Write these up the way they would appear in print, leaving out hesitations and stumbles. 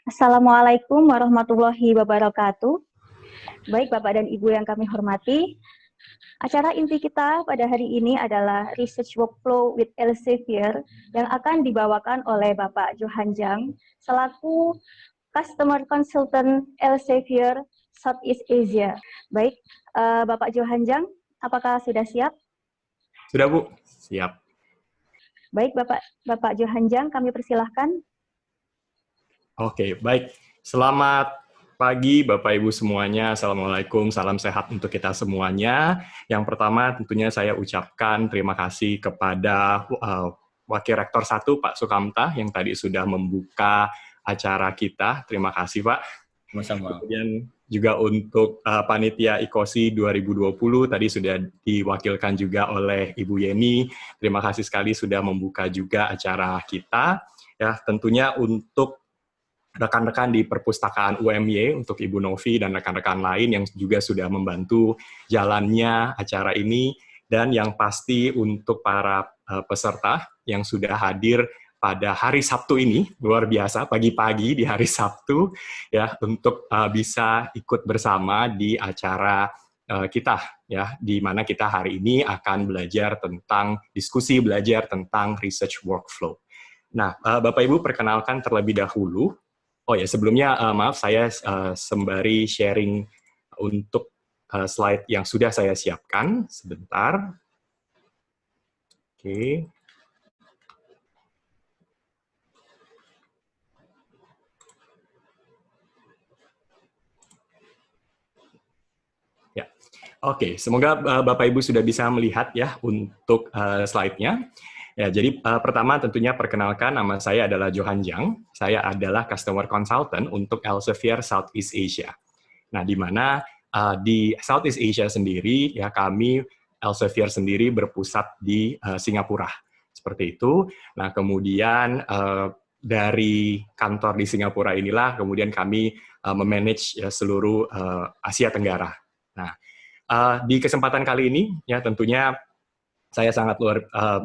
Assalamualaikum warahmatullahi wabarakatuh. Baik Bapak dan Ibu yang kami hormati, acara inti kita pada hari ini adalah Research Workflow with Elsevier yang akan dibawakan oleh Bapak Johanjang selaku Customer Consultant Elsevier Southeast Asia. Baik, Bapak Johanjang, apakah sudah siap? Sudah, Bu. Siap. Baik, Bapak Johanjang, kami persilahkan. Oke, baik. Selamat pagi Bapak Ibu semuanya. Assalamualaikum, salam sehat untuk kita semuanya. Yang pertama tentunya saya ucapkan terima kasih kepada Wakil Rektor 1 Pak Sukamta yang tadi sudah membuka acara kita. Terima kasih Pak. Sama-sama. Kemudian juga untuk Panitia IKOSI 2020 tadi sudah diwakilkan juga oleh Ibu Yeni. Terima kasih sekali sudah membuka juga acara kita. Ya, tentunya untuk rekan-rekan di perpustakaan UMY, untuk Ibu Novi dan rekan-rekan lain yang juga sudah membantu jalannya acara ini, dan yang pasti untuk para peserta yang sudah hadir pada hari Sabtu ini, luar biasa, pagi-pagi di hari Sabtu, ya, untuk bisa ikut bersama di acara kita, ya, di mana kita hari ini akan belajar tentang research workflow. Nah, Bapak Ibu perkenalkan terlebih dahulu. Oh ya, sebelumnya maaf saya sembari sharing untuk slide yang sudah saya siapkan. Sebentar. Oke. Ya, oke. Semoga Bapak Ibu sudah bisa melihat ya untuk slide-nya. Ya, jadi pertama tentunya perkenalkan, nama saya adalah Johanjang. Saya adalah Customer Consultant untuk Elsevier Southeast Asia. Nah, di mana di Southeast Asia sendiri, ya kami Elsevier sendiri berpusat di Singapura. Seperti itu. Nah, kemudian dari kantor di Singapura inilah, kemudian kami memanage seluruh Asia Tenggara. Nah, di kesempatan kali ini, ya tentunya saya sangat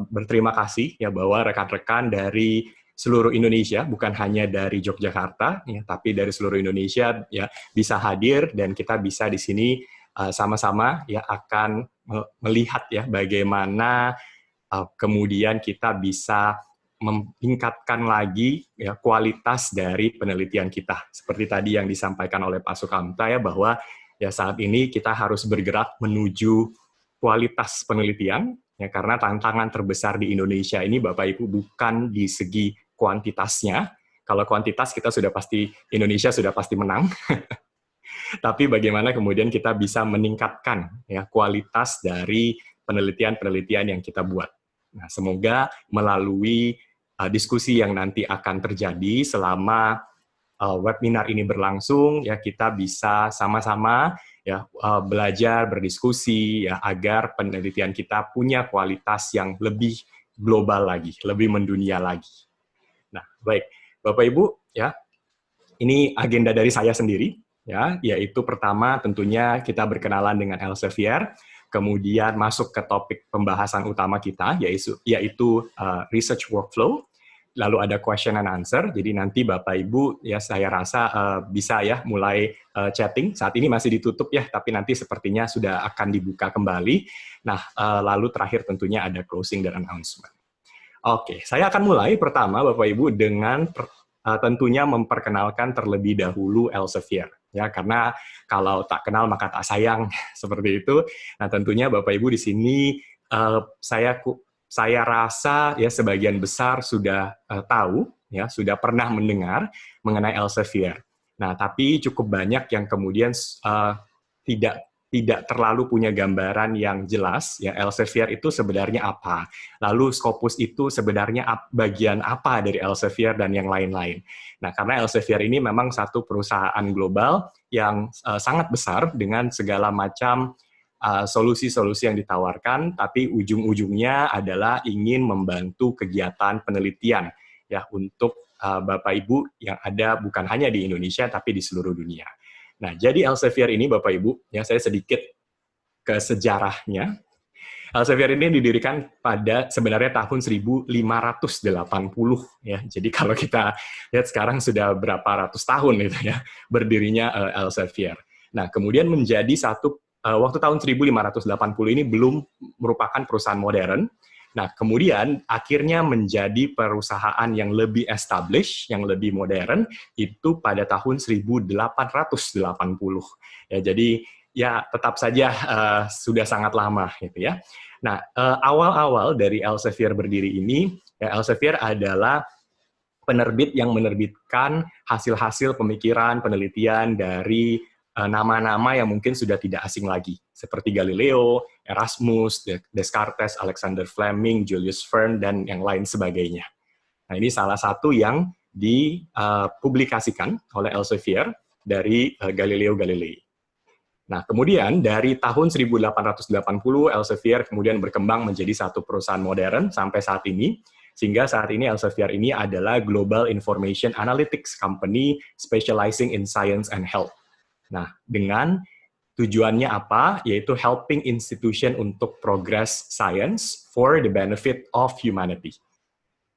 berterima kasih ya bahwa rekan-rekan dari seluruh Indonesia, bukan hanya dari Yogyakarta, ya, tapi dari seluruh Indonesia ya bisa hadir dan kita bisa di sini sama-sama ya akan melihat ya bagaimana kemudian kita bisa meningkatkan lagi ya kualitas dari penelitian kita. Seperti tadi yang disampaikan oleh Pak Sukamta ya bahwa ya saat ini kita harus bergerak menuju kualitas penelitian. Ya, karena tantangan terbesar di Indonesia ini, Bapak Ibu, bukan di segi kuantitasnya. Kalau kuantitas kita sudah pasti, Indonesia sudah pasti menang. Tapi bagaimana kemudian kita bisa meningkatkan ya, kualitas dari penelitian-penelitian yang kita buat. Nah, semoga melalui diskusi yang nanti akan terjadi selama webinar ini berlangsung, ya kita bisa sama-sama ya belajar, berdiskusi ya agar penelitian kita punya kualitas yang lebih global lagi, lebih mendunia lagi. Nah, baik, Bapak Ibu ya, ini agenda dari saya sendiri ya, yaitu pertama tentunya kita berkenalan dengan Elsevier, kemudian masuk ke topik pembahasan utama kita yaitu research workflow. Lalu ada question and answer, jadi nanti Bapak Ibu ya saya rasa bisa ya mulai chatting. Saat ini masih ditutup ya, tapi nanti sepertinya sudah akan dibuka kembali. Nah, lalu terakhir tentunya ada closing dan announcement. Oke, saya akan mulai pertama Bapak Ibu dengan tentunya memperkenalkan terlebih dahulu Elsevier. Ya, karena kalau tak kenal maka tak sayang, seperti itu. Nah, tentunya Bapak Ibu di sini saya rasa ya sebagian besar sudah tahu ya sudah pernah mendengar mengenai Elsevier. Nah, tapi cukup banyak yang kemudian tidak terlalu punya gambaran yang jelas ya Elsevier itu sebenarnya apa. Lalu Scopus itu sebenarnya bagian apa dari Elsevier dan yang lain-lain. Nah, karena Elsevier ini memang satu perusahaan global yang sangat besar dengan segala macam solusi-solusi yang ditawarkan, tapi ujung-ujungnya adalah ingin membantu kegiatan penelitian ya untuk Bapak Ibu yang ada bukan hanya di Indonesia tapi di seluruh dunia. Nah, jadi Elsevier ini Bapak Ibu, ya saya sedikit ke sejarahnya. Elsevier ini didirikan pada sebenarnya tahun 1580 ya. Jadi kalau kita lihat sekarang sudah berapa ratus tahun itu ya berdirinya Elsevier. Nah, kemudian menjadi satu waktu tahun 1580 ini belum merupakan perusahaan modern. Nah, kemudian akhirnya menjadi perusahaan yang lebih established, yang lebih modern itu pada tahun 1880. Ya, jadi ya tetap saja sudah sangat lama gitu ya. Nah, awal-awal dari Elsevier berdiri ini, ya Elsevier adalah penerbit yang menerbitkan hasil-hasil pemikiran, penelitian dari nama-nama yang mungkin sudah tidak asing lagi, seperti Galileo, Erasmus, Descartes, Alexander Fleming, Julius Verne, dan yang lain sebagainya. Nah, ini salah satu yang dipublikasikan oleh Elsevier dari Galileo Galilei. Nah, kemudian dari tahun 1880, Elsevier kemudian berkembang menjadi satu perusahaan modern sampai saat ini, sehingga saat ini Elsevier ini adalah Global Information Analytics Company specializing in science and health. Nah, dengan tujuannya apa? Yaitu helping institution untuk progress science for the benefit of humanity.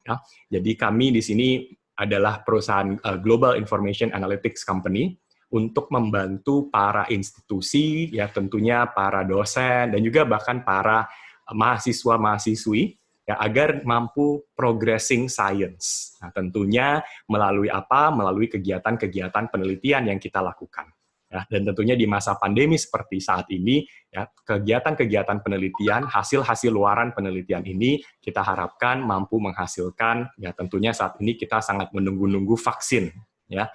Ya, jadi kami di sini adalah perusahaan Global Information Analytics Company untuk membantu para institusi, ya tentunya para dosen, dan juga bahkan para mahasiswa-mahasiswi, ya, agar mampu progressing science. Nah, tentunya melalui apa? Melalui kegiatan-kegiatan penelitian yang kita lakukan. Ya, dan tentunya di masa pandemi seperti saat ini, ya, kegiatan-kegiatan penelitian, hasil-hasil luaran penelitian ini kita harapkan mampu menghasilkan, ya tentunya saat ini kita sangat menunggu-nunggu vaksin, ya,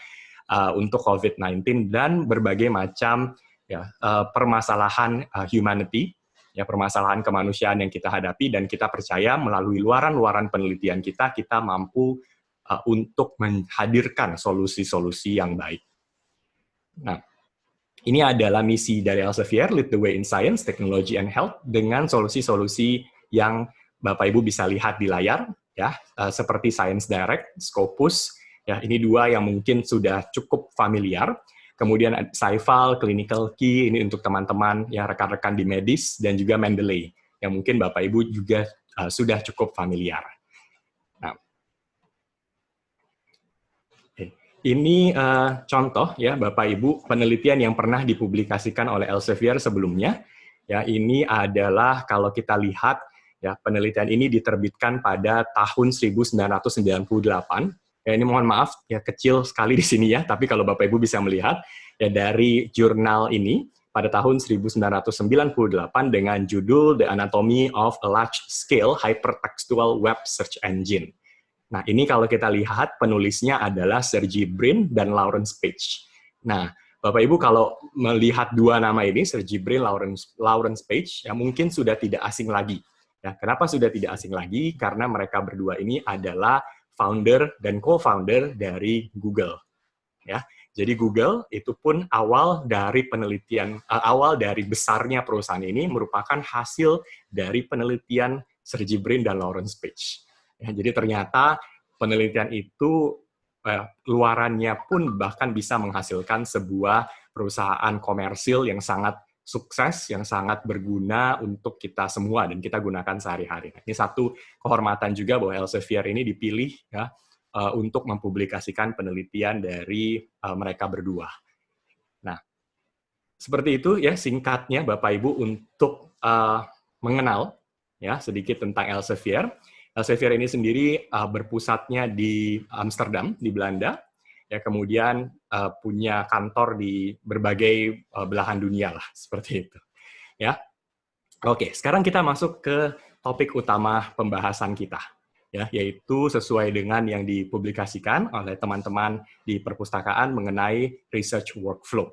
untuk COVID-19 dan berbagai macam ya, permasalahan humanity, ya permasalahan kemanusiaan yang kita hadapi, dan kita percaya melalui luaran-luaran penelitian kita mampu untuk menghadirkan solusi-solusi yang baik. Nah, ini adalah misi dari Elsevier, Lead the Way in Science, Technology and Health, dengan solusi-solusi yang Bapak Ibu bisa lihat di layar, ya, seperti Science Direct, Scopus, ya, ini dua yang mungkin sudah cukup familiar. Kemudian Scival, Clinical Key, ini untuk teman-teman ya rekan-rekan di medis, dan juga Mendeley, yang mungkin Bapak Ibu juga sudah cukup familiar. Nah, ini contoh ya Bapak Ibu penelitian yang pernah dipublikasikan oleh Elsevier sebelumnya. Ya, ini adalah kalau kita lihat ya penelitian ini diterbitkan pada tahun 1998. Ya, ini mohon maaf ya kecil sekali di sini ya, tapi kalau Bapak Ibu bisa melihat ya dari jurnal ini pada tahun 1998 dengan judul The Anatomy of a Large Scale Hypertextual Web Search Engine. Nah, ini kalau kita lihat penulisnya adalah Sergey Brin dan Lawrence Page. Nah, Bapak Ibu kalau melihat dua nama ini, Sergey Brin, Lawrence Page, ya mungkin sudah tidak asing lagi. Ya, kenapa sudah tidak asing lagi? Karena mereka berdua ini adalah founder dan co-founder dari Google. Ya, jadi Google itu pun awal dari penelitian, awal dari besarnya perusahaan ini merupakan hasil dari penelitian Sergey Brin dan Lawrence Page. Ya, jadi ternyata penelitian itu luarannya pun bahkan bisa menghasilkan sebuah perusahaan komersil yang sangat sukses, yang sangat berguna untuk kita semua dan kita gunakan sehari-hari. Ini satu kehormatan juga bahwa Elsevier ini dipilih ya untuk mempublikasikan penelitian dari mereka berdua. Nah, seperti itu ya singkatnya Bapak Ibu untuk mengenal ya sedikit tentang Elsevier. Elsevier ini sendiri berpusatnya di Amsterdam, di Belanda, ya kemudian punya kantor di berbagai belahan dunia lah, seperti itu. Ya, oke. Sekarang kita masuk ke topik utama pembahasan kita, ya, yaitu sesuai dengan yang dipublikasikan oleh teman-teman di perpustakaan mengenai research workflow.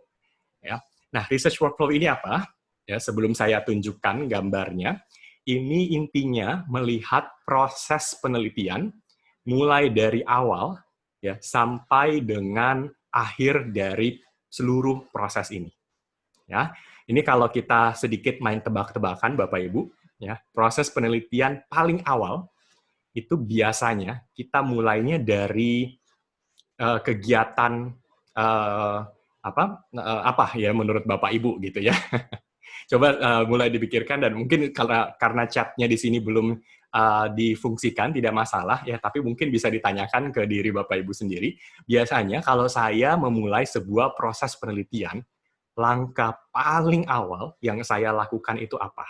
Ya, nah research workflow ini apa? Ya, sebelum saya tunjukkan gambarnya. Ini intinya melihat proses penelitian mulai dari awal ya sampai dengan akhir dari seluruh proses ini. Ya, ini kalau kita sedikit main tebak-tebakan Bapak Ibu, ya, proses penelitian paling awal itu biasanya kita mulainya dari kegiatan apa ya menurut Bapak Ibu gitu ya. Coba mulai dipikirkan, dan mungkin karena chatnya di sini belum difungsikan, tidak masalah ya, tapi mungkin bisa ditanyakan ke diri Bapak Ibu sendiri. Biasanya kalau saya memulai sebuah proses penelitian, langkah paling awal yang saya lakukan itu apa?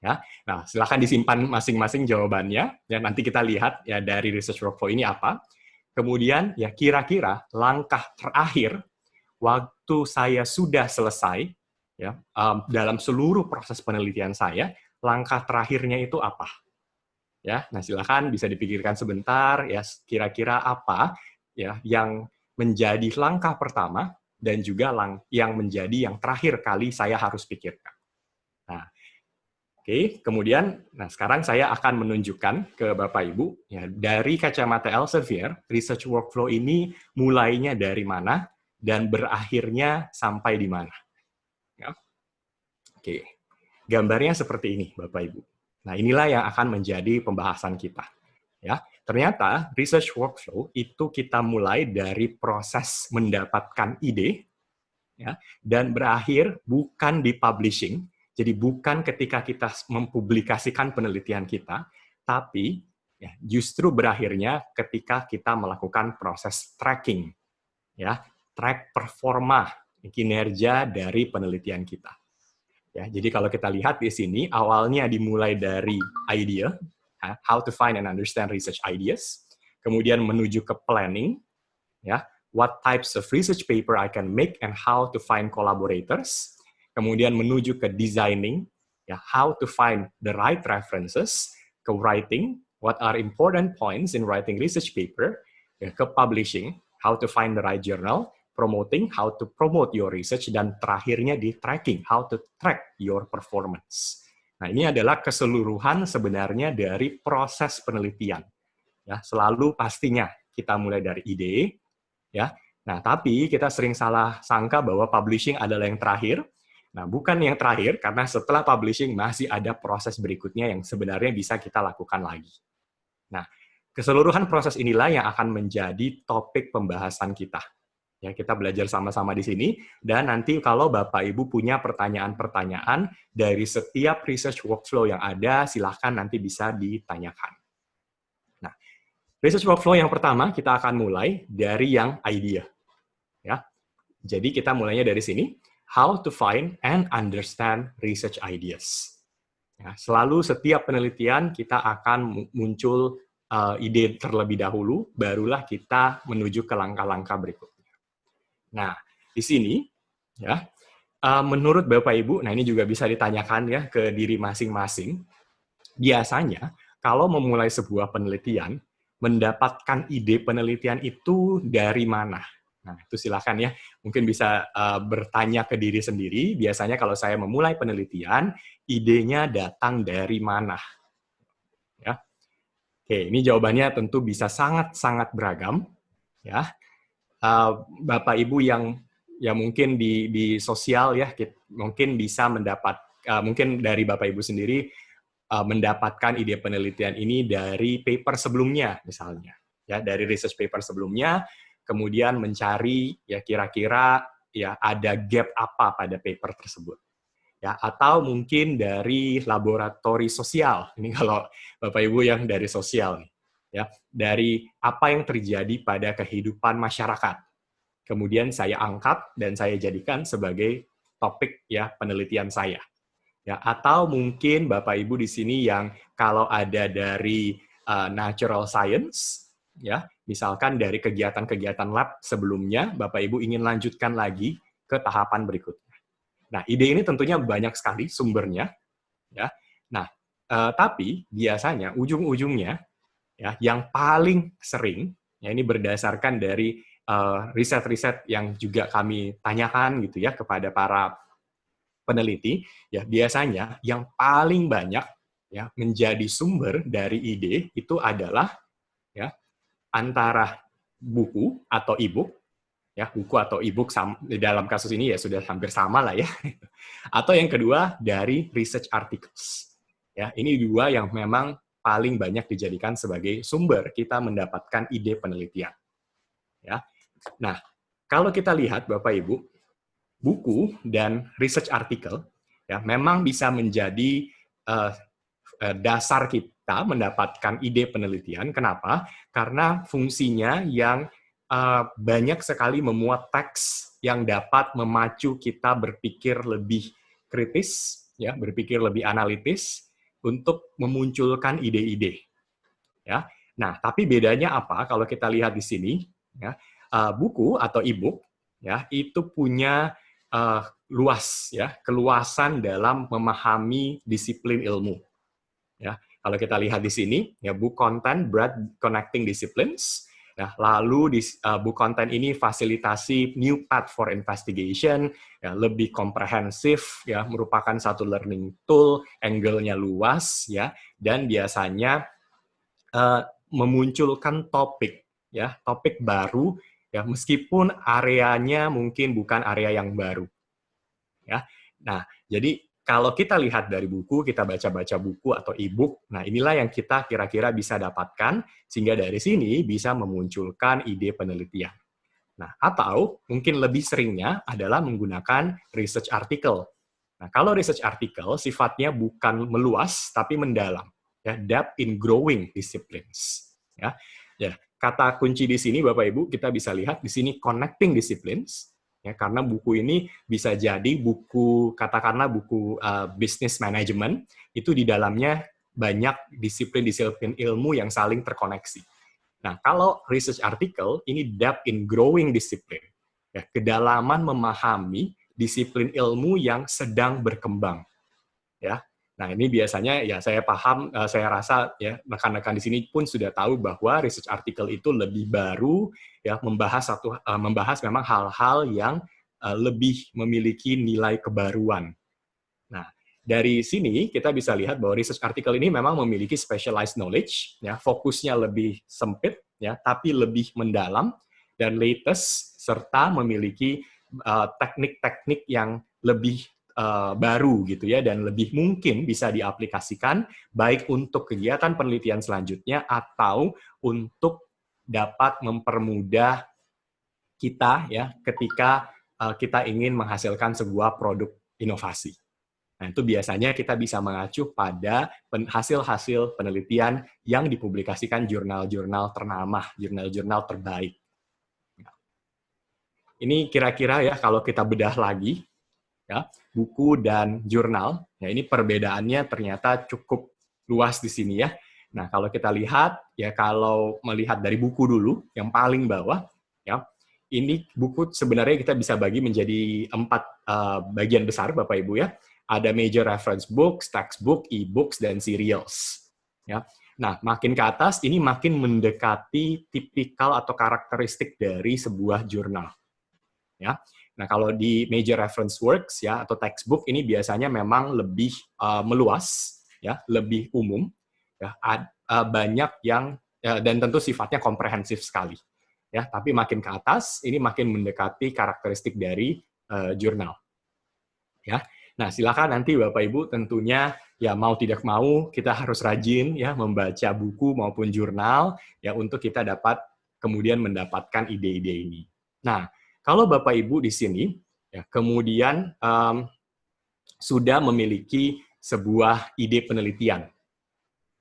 Ya, nah silakan disimpan masing-masing jawabannya, dan nanti kita lihat ya dari research workflow ini apa. Kemudian ya kira-kira langkah terakhir waktu saya sudah selesai ya dalam seluruh proses penelitian saya, langkah terakhirnya itu apa? Ya, nah silakan bisa dipikirkan sebentar ya, kira-kira apa ya yang menjadi langkah pertama dan juga yang menjadi yang terakhir kali saya harus pikirkan. Nah, oke, kemudian nah sekarang saya akan menunjukkan ke Bapak Ibu ya, dari kacamata Elsevier, research workflow ini mulainya dari mana dan berakhirnya sampai di mana. Ya. Oke, gambarnya seperti ini Bapak Ibu. Nah, inilah yang akan menjadi pembahasan kita. Ya, ternyata research workflow itu kita mulai dari proses mendapatkan ide, ya, dan berakhir bukan di publishing. Jadi bukan ketika kita mempublikasikan penelitian kita, tapi ya, justru berakhirnya ketika kita melakukan proses tracking, ya, track performa kinerja dari penelitian kita. Ya, jadi kalau kita lihat di sini, awalnya dimulai dari idea, how to find and understand research ideas, kemudian menuju ke planning, ya, what types of research paper I can make and how to find collaborators, kemudian menuju ke designing, ya, how to find the right references, ke writing, what are important points in writing research paper, ya, ke publishing, how to find the right journal, promoting, how to promote your research, dan terakhirnya di tracking, how to track your performance. Nah, ini adalah keseluruhan sebenarnya dari proses penelitian. Ya, selalu pastinya kita mulai dari ide, ya. Nah, tapi kita sering salah sangka bahwa publishing adalah yang terakhir. Nah, bukan yang terakhir, karena setelah publishing masih ada proses berikutnya yang sebenarnya bisa kita lakukan lagi. Nah, keseluruhan proses inilah yang akan menjadi topik pembahasan kita. Ya, kita belajar sama-sama di sini, dan nanti kalau Bapak Ibu punya pertanyaan-pertanyaan dari setiap research workflow yang ada, silahkan nanti bisa ditanyakan. Nah, research workflow yang pertama kita akan mulai dari yang idea. Ya, jadi kita mulainya dari sini, how to find and understand research ideas. Ya, selalu setiap penelitian kita akan muncul ide terlebih dahulu, barulah kita menuju ke langkah-langkah berikut. Nah, di sini, ya, menurut Bapak Ibu, nah ini juga bisa ditanyakan ya ke diri masing-masing. Biasanya, kalau memulai sebuah penelitian, mendapatkan ide penelitian itu dari mana? Nah, itu silakan ya. Mungkin bisa bertanya ke diri sendiri. Biasanya kalau saya memulai penelitian, idenya datang dari mana? Ya. Oke, ini jawabannya tentu bisa sangat-sangat beragam. Ya. Bapak Ibu yang ya mungkin di sosial ya mungkin bisa mendapat mungkin dari Bapak Ibu sendiri mendapatkan ide penelitian ini dari paper sebelumnya misalnya ya, dari research paper sebelumnya, kemudian mencari ya kira-kira ya ada gap apa pada paper tersebut ya, atau mungkin dari laboratori sosial. Ini kalau Bapak Ibu yang dari sosial nih ya, dari apa yang terjadi pada kehidupan masyarakat. Kemudian saya angkat dan saya jadikan sebagai topik ya penelitian saya. Ya, atau mungkin Bapak Ibu di sini yang kalau ada dari natural science, ya, misalkan dari kegiatan-kegiatan lab sebelumnya, Bapak Ibu ingin lanjutkan lagi ke tahapan berikutnya. Nah, ide ini tentunya banyak sekali sumbernya, ya. Nah, tapi biasanya ujung-ujungnya ya yang paling sering ya ini berdasarkan dari riset-riset yang juga kami tanyakan gitu ya kepada para peneliti, ya biasanya yang paling banyak ya menjadi sumber dari ide itu adalah ya antara buku atau e-book, ya buku atau e-book dalam kasus ini ya sudah hampir sama lah ya, atau yang kedua dari research articles. Ya, ini dua yang memang paling banyak dijadikan sebagai sumber kita mendapatkan ide penelitian. Ya. Nah, kalau kita lihat Bapak Ibu, buku dan research article ya memang bisa menjadi dasar kita mendapatkan ide penelitian. Kenapa? Karena fungsinya yang banyak sekali memuat teks yang dapat memacu kita berpikir lebih kritis, ya, berpikir lebih analitis untuk memunculkan ide-ide. Ya, nah tapi bedanya apa? Kalau kita lihat di sini, ya, buku atau e-book, ya, itu punya luas, ya, keluasan dalam memahami disiplin ilmu. Ya, kalau kita lihat di sini, ya book content broad connecting disciplines. Ya, lalu di book content ini fasilitasi new path for investigation, ya, lebih komprehensif, ya, merupakan satu learning tool, angle-nya luas, ya, dan biasanya memunculkan topik, ya, topik baru, ya, meskipun areanya mungkin bukan area yang baru. Ya, nah jadi kalau kita lihat dari buku, kita baca-baca buku atau e-book, nah inilah yang kita kira-kira bisa dapatkan, sehingga dari sini bisa memunculkan ide penelitian. Nah, atau mungkin lebih seringnya adalah menggunakan research article. Nah, kalau research article sifatnya bukan meluas, tapi mendalam. Ya, depth in growing disciplines. Ya, kata kunci di sini, Bapak-Ibu, kita bisa lihat di sini connecting disciplines. Ya, karena buku ini bisa jadi buku, katakanlah buku business management, itu di dalamnya banyak disiplin-disiplin ilmu yang saling terkoneksi. Nah, kalau research article, ini depth in growing discipline. Ya, kedalaman memahami disiplin ilmu yang sedang berkembang. Ya, nah ini biasanya ya saya paham, saya rasa ya rekan-rekan di sini pun sudah tahu bahwa research article itu lebih baru, ya membahas memang hal-hal yang lebih memiliki nilai kebaruan. Nah, dari sini kita bisa lihat bahwa research article ini memang memiliki specialized knowledge, ya fokusnya lebih sempit, ya tapi lebih mendalam dan latest serta memiliki teknik-teknik yang lebih baru gitu ya dan lebih mungkin bisa diaplikasikan baik untuk kegiatan penelitian selanjutnya atau untuk dapat mempermudah kita ya ketika kita ingin menghasilkan sebuah produk inovasi. Nah, itu biasanya kita bisa mengacu pada hasil-hasil penelitian yang dipublikasikan jurnal-jurnal ternama, jurnal-jurnal terbaik. Ini kira-kira ya kalau kita bedah lagi, ya, buku dan jurnal, ya ini perbedaannya ternyata cukup luas di sini ya. Nah, kalau kita lihat, ya kalau melihat dari buku dulu, yang paling bawah, ya, ini buku sebenarnya kita bisa bagi menjadi 4 bagian besar, Bapak Ibu ya. Ada major reference books, textbook, e-books, dan serials. Ya. Nah, makin ke atas, ini makin mendekati tipikal atau karakteristik dari sebuah jurnal. Ya. Nah, kalau di major reference works ya atau textbook ini biasanya memang lebih meluas, ya, lebih umum, ya, banyak yang dan tentu sifatnya komprehensif sekali. Ya, tapi makin ke atas ini makin mendekati karakteristik dari jurnal. Ya. Nah, silakan nanti Bapak Ibu tentunya ya mau tidak mau kita harus rajin ya membaca buku maupun jurnal ya untuk kita dapat kemudian mendapatkan ide-ide ini. Nah, kalau Bapak Ibu di sini ya kemudian sudah memiliki sebuah ide penelitian.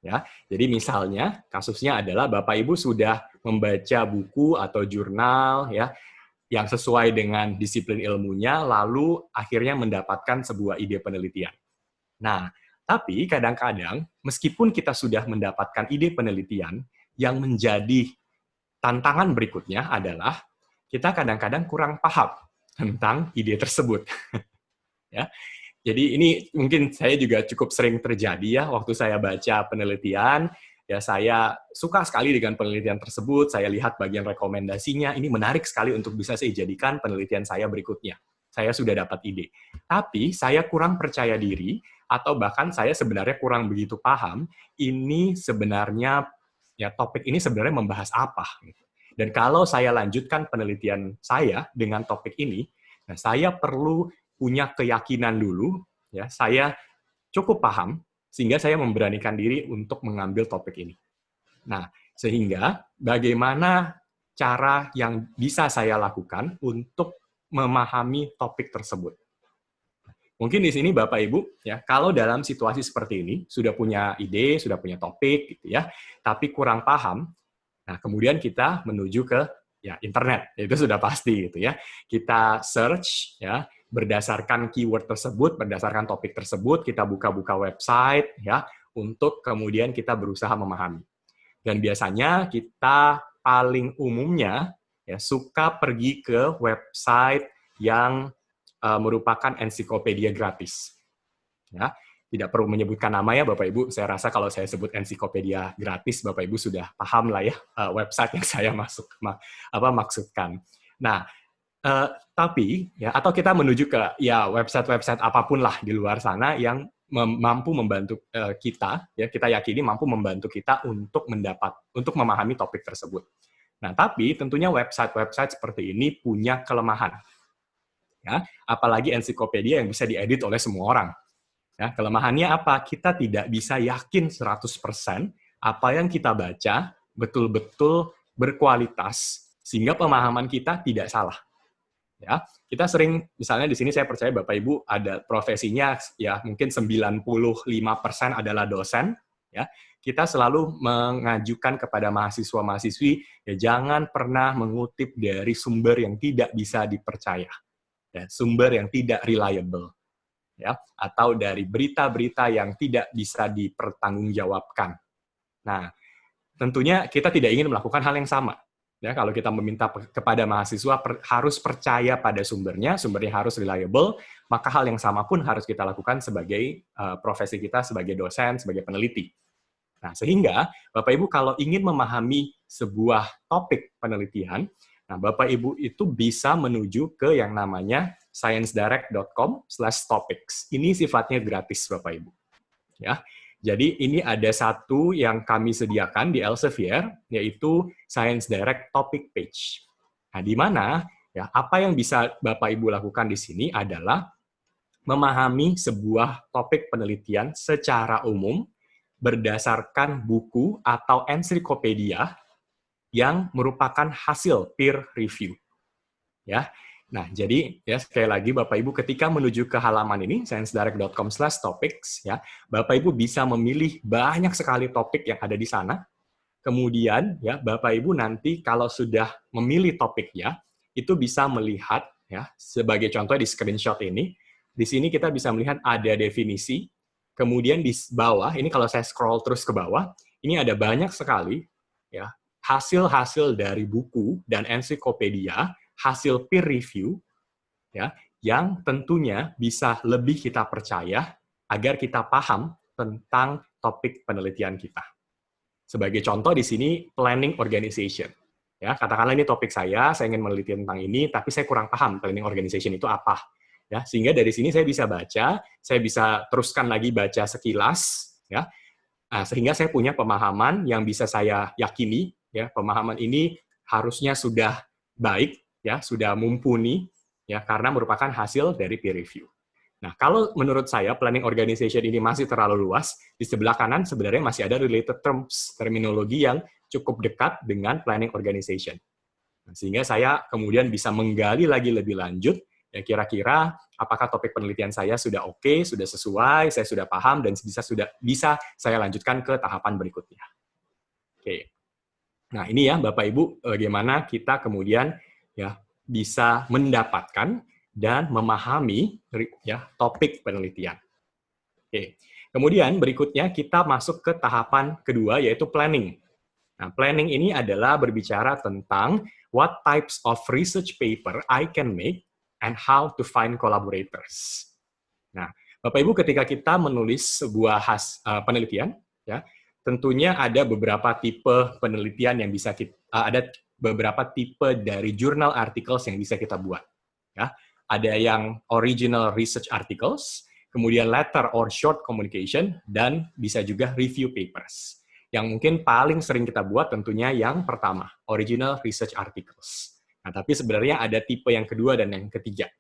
Ya, jadi misalnya kasusnya adalah Bapak Ibu sudah membaca buku atau jurnal ya yang sesuai dengan disiplin ilmunya, lalu akhirnya mendapatkan sebuah ide penelitian. Nah, tapi kadang-kadang, meskipun kita sudah mendapatkan ide penelitian, yang menjadi tantangan berikutnya adalah kita kadang-kadang kurang paham tentang ide tersebut. Ya, jadi ini mungkin saya juga cukup sering terjadi ya, waktu saya baca penelitian, ya saya suka sekali dengan penelitian tersebut, saya lihat bagian rekomendasinya, ini menarik sekali untuk bisa saya jadikan penelitian saya berikutnya. Saya sudah dapat ide. Tapi saya kurang percaya diri, atau bahkan saya sebenarnya kurang begitu paham, ini sebenarnya, ya topik ini sebenarnya membahas apa. Dan kalau saya lanjutkan penelitian saya dengan topik ini, nah saya perlu punya keyakinan dulu, ya saya cukup paham, sehingga saya memberanikan diri untuk mengambil topik ini. Nah, sehingga bagaimana cara yang bisa saya lakukan untuk memahami topik tersebut. Mungkin di sini Bapak Ibu, ya, kalau dalam situasi seperti ini, sudah punya ide, sudah punya topik, gitu ya, tapi kurang paham, nah kemudian kita menuju ke ya internet, itu sudah pasti, gitu ya. Kita search, ya, berdasarkan keyword tersebut, berdasarkan topik tersebut, kita buka-buka website, ya, untuk kemudian kita berusaha memahami. Dan biasanya kita paling umumnya ya suka pergi ke website yang merupakan ensiklopedia gratis. Ya, tidak perlu menyebutkan nama ya Bapak Ibu. Saya rasa kalau saya sebut ensiklopedia gratis, Bapak Ibu sudah paham lah ya website yang saya maksudkan. Nah, tapi ya atau kita menuju ke ya website-website apapun lah di luar sana yang mampu membantu kita, ya kita yakini mampu membantu kita untuk memahami topik tersebut. Nah, tapi tentunya website-website seperti ini punya kelemahan. Ya, apalagi ensiklopedia yang bisa diedit oleh semua orang. Ya, kelemahannya apa? Kita tidak bisa yakin 100% apa yang kita baca betul-betul berkualitas sehingga pemahaman kita tidak salah. Ya, kita sering misalnya di sini saya percaya Bapak Ibu ada profesinya ya mungkin 95% adalah dosen, ya. Kita selalu mengajukan kepada mahasiswa-mahasiswi ya jangan pernah mengutip dari sumber yang tidak bisa dipercaya. Ya, sumber yang tidak reliable, ya, atau dari berita-berita yang tidak bisa dipertanggungjawabkan. Nah, tentunya kita tidak ingin melakukan hal yang sama. Ya, kalau kita meminta kepada mahasiswa harus percaya pada sumbernya harus reliable, maka hal yang sama pun harus kita lakukan sebagai profesi kita sebagai dosen, sebagai peneliti. Nah, sehingga Bapak Ibu kalau ingin memahami sebuah topik penelitian, nah, Bapak Ibu itu bisa menuju ke yang namanya sciencedirect.com/topics. Ini sifatnya gratis, Bapak Ibu. Ya, jadi ini ada satu yang kami sediakan di Elsevier, yaitu Science Direct Topic Page. Nah, di mana ya apa yang bisa Bapak Ibu lakukan di sini adalah memahami sebuah topik penelitian secara umum berdasarkan buku atau ensiklopedia yang merupakan hasil peer review. Ya. Nah, jadi ya sekali lagi Bapak Ibu ketika menuju ke halaman ini sciencedirect.com/topics ya, Bapak Ibu bisa memilih banyak sekali topik yang ada di sana. Kemudian ya Bapak Ibu nanti kalau sudah memilih topiknya, itu bisa melihat ya sebagai contoh di screenshot ini. Di sini kita bisa melihat ada definisi. Kemudian di bawah, ini kalau saya scroll terus ke bawah, ini ada banyak sekali ya hasil-hasil dari buku dan ensiklopedia, hasil peer review, ya, yang tentunya bisa lebih kita percaya agar kita paham tentang topik penelitian kita. Sebagai contoh di sini planning organization. Ya, katakanlah ini topik saya ingin meneliti tentang ini, tapi saya kurang paham planning organization itu apa. Ya, sehingga dari sini saya bisa baca, saya bisa teruskan lagi baca sekilas, ya. Nah, sehingga saya punya pemahaman yang bisa saya yakini, ya, pemahaman ini harusnya sudah baik, ya, sudah mumpuni, ya, karena merupakan hasil dari peer review. Nah, kalau menurut saya planning organization ini masih terlalu luas, di sebelah kanan sebenarnya masih ada related terms, terminologi yang cukup dekat dengan planning organization. Nah, sehingga saya kemudian bisa menggali lagi lebih lanjut, ya kira-kira apakah topik penelitian saya sudah oke, sudah sesuai, saya sudah paham, dan bisa saya lanjutkan ke tahapan berikutnya. Oke. Nah, ini ya Bapak Ibu, bagaimana kita kemudian ya bisa mendapatkan dan memahami ya topik penelitian. Oke. Kemudian berikutnya kita masuk ke tahapan kedua yaitu planning. Nah, planning ini adalah berbicara tentang what types of research paper I can make and how to find collaborators. Nah, Bapak Ibu ketika kita menulis sebuah penelitian, ya, tentunya ada beberapa tipe penelitian yang bisa ada beberapa tipe dari journal articles yang bisa kita buat. Ya, ada yang original research articles, kemudian letter or short communication, dan bisa juga review papers. Yang mungkin paling sering kita buat tentunya yang pertama, original research articles. Nah, tapi sebenarnya ada tipe yang kedua dan yang ketiga.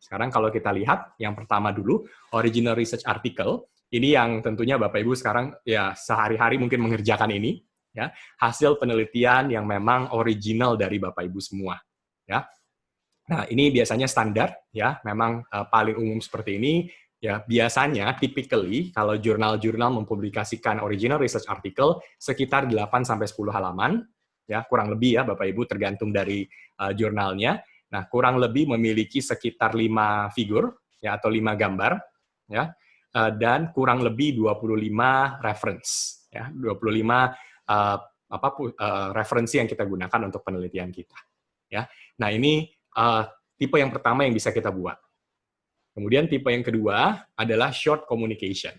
Sekarang kalau kita lihat, yang pertama dulu, original research article, ini yang tentunya Bapak Ibu sekarang ya sehari-hari mungkin mengerjakan ini, ya hasil penelitian yang memang original dari Bapak Ibu semua. Ya. Nah, ini biasanya standar ya, memang paling umum seperti ini. Ya, biasanya typically kalau jurnal-jurnal mempublikasikan original research article sekitar 8 sampai 10 halaman, ya, kurang lebih ya Bapak Ibu tergantung dari jurnalnya. Nah, kurang lebih memiliki sekitar 5 figur ya atau 5 gambar ya. Dan kurang lebih 25 reference ya, 25 referensi yang kita gunakan untuk penelitian kita ya. Nah, ini tipe yang pertama yang bisa kita buat. Kemudian tipe yang kedua adalah short communication.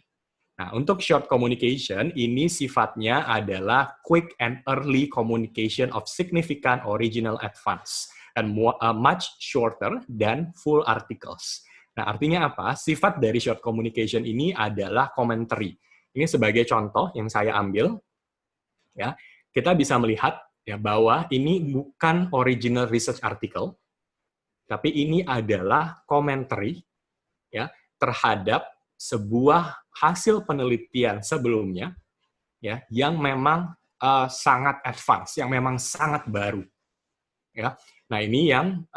Nah, untuk short communication ini sifatnya adalah quick and early communication of significant original advance and much shorter than full articles. Nah, artinya apa? Sifat dari short communication ini adalah commentary. Ini sebagai contoh yang saya ambil, ya, kita bisa melihat ya bahwa ini bukan original research article, tapi ini adalah commentary ya terhadap sebuah hasil penelitian sebelumnya ya yang memang sangat advance, yang memang sangat baru ya. Nah, ini yang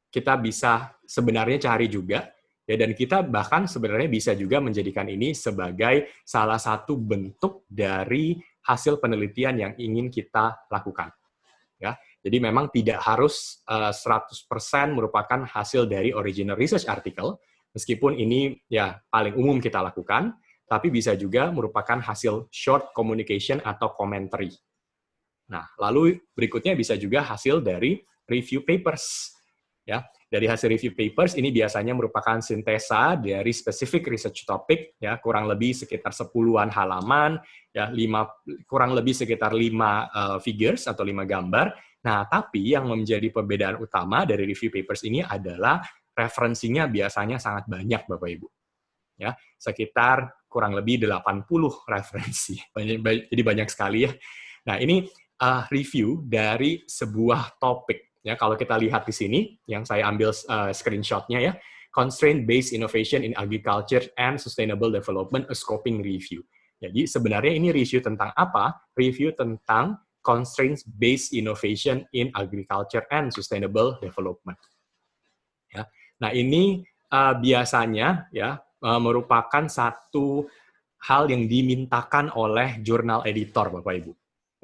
kita bisa sebenarnya cari juga ya, dan kita bahkan sebenarnya bisa juga menjadikan ini sebagai salah satu bentuk dari hasil penelitian yang ingin kita lakukan ya. Jadi memang tidak harus 100% merupakan hasil dari original research article, meskipun ini ya paling umum kita lakukan, tapi bisa juga merupakan hasil short communication atau commentary. Nah, lalu berikutnya bisa juga hasil dari review papers. Ya, dari hasil review papers ini biasanya merupakan sintesa dari specific research topic ya, kurang lebih sekitar 10-an halaman ya, kurang lebih sekitar 5 figures atau 5 gambar. Nah, tapi yang menjadi perbedaan utama dari review papers ini adalah referensinya biasanya sangat banyak Bapak Ibu. Ya, sekitar kurang lebih 80 referensi. Jadi banyak sekali ya. Nah, ini review dari sebuah topik. Ya, kalau kita lihat di sini, yang saya ambil screenshot-nya ya, Constraint-Based Innovation in Agriculture and Sustainable Development, a Scoping Review. Jadi sebenarnya ini review tentang apa? Review tentang Constraint-Based Innovation in Agriculture and Sustainable Development. Ya. Nah, ini biasanya ya merupakan satu hal yang dimintakan oleh jurnal editor, Bapak Ibu.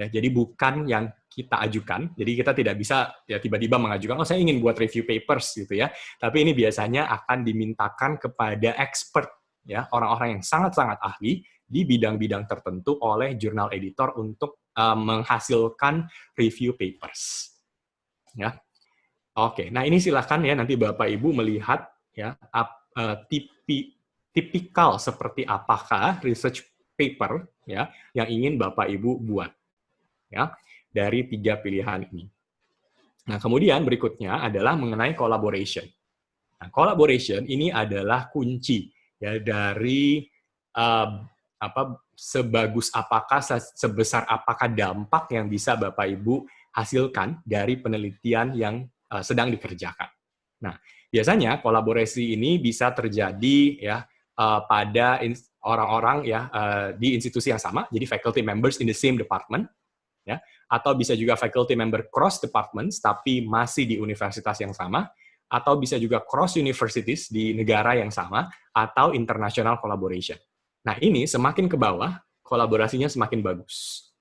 Ya, jadi bukan yang kita ajukan, jadi kita tidak bisa ya tiba-tiba mengajukan, oh saya ingin buat review papers gitu ya. Tapi ini biasanya akan dimintakan kepada expert, ya orang-orang yang sangat-sangat ahli di bidang-bidang tertentu oleh jurnal editor untuk menghasilkan review papers. Ya, oke. Nah ini silakan ya nanti Bapak Ibu melihat ya tipikal seperti apakah research paper ya yang ingin Bapak Ibu buat. Ya, dari 3 pilihan ini. Nah, kemudian berikutnya adalah mengenai collaboration. Nah, collaboration ini adalah kunci ya dari sebagus apakah, sebesar apakah dampak yang bisa Bapak Ibu hasilkan dari penelitian yang sedang dikerjakan. Nah, biasanya kolaborasi ini bisa terjadi ya pada orang-orang ya di institusi yang sama, jadi faculty members in the same department. Ya, atau bisa juga faculty member cross departments tapi masih di universitas yang sama, atau bisa juga cross universities di negara yang sama, atau international collaboration. Nah, ini semakin ke bawah kolaborasinya semakin bagus.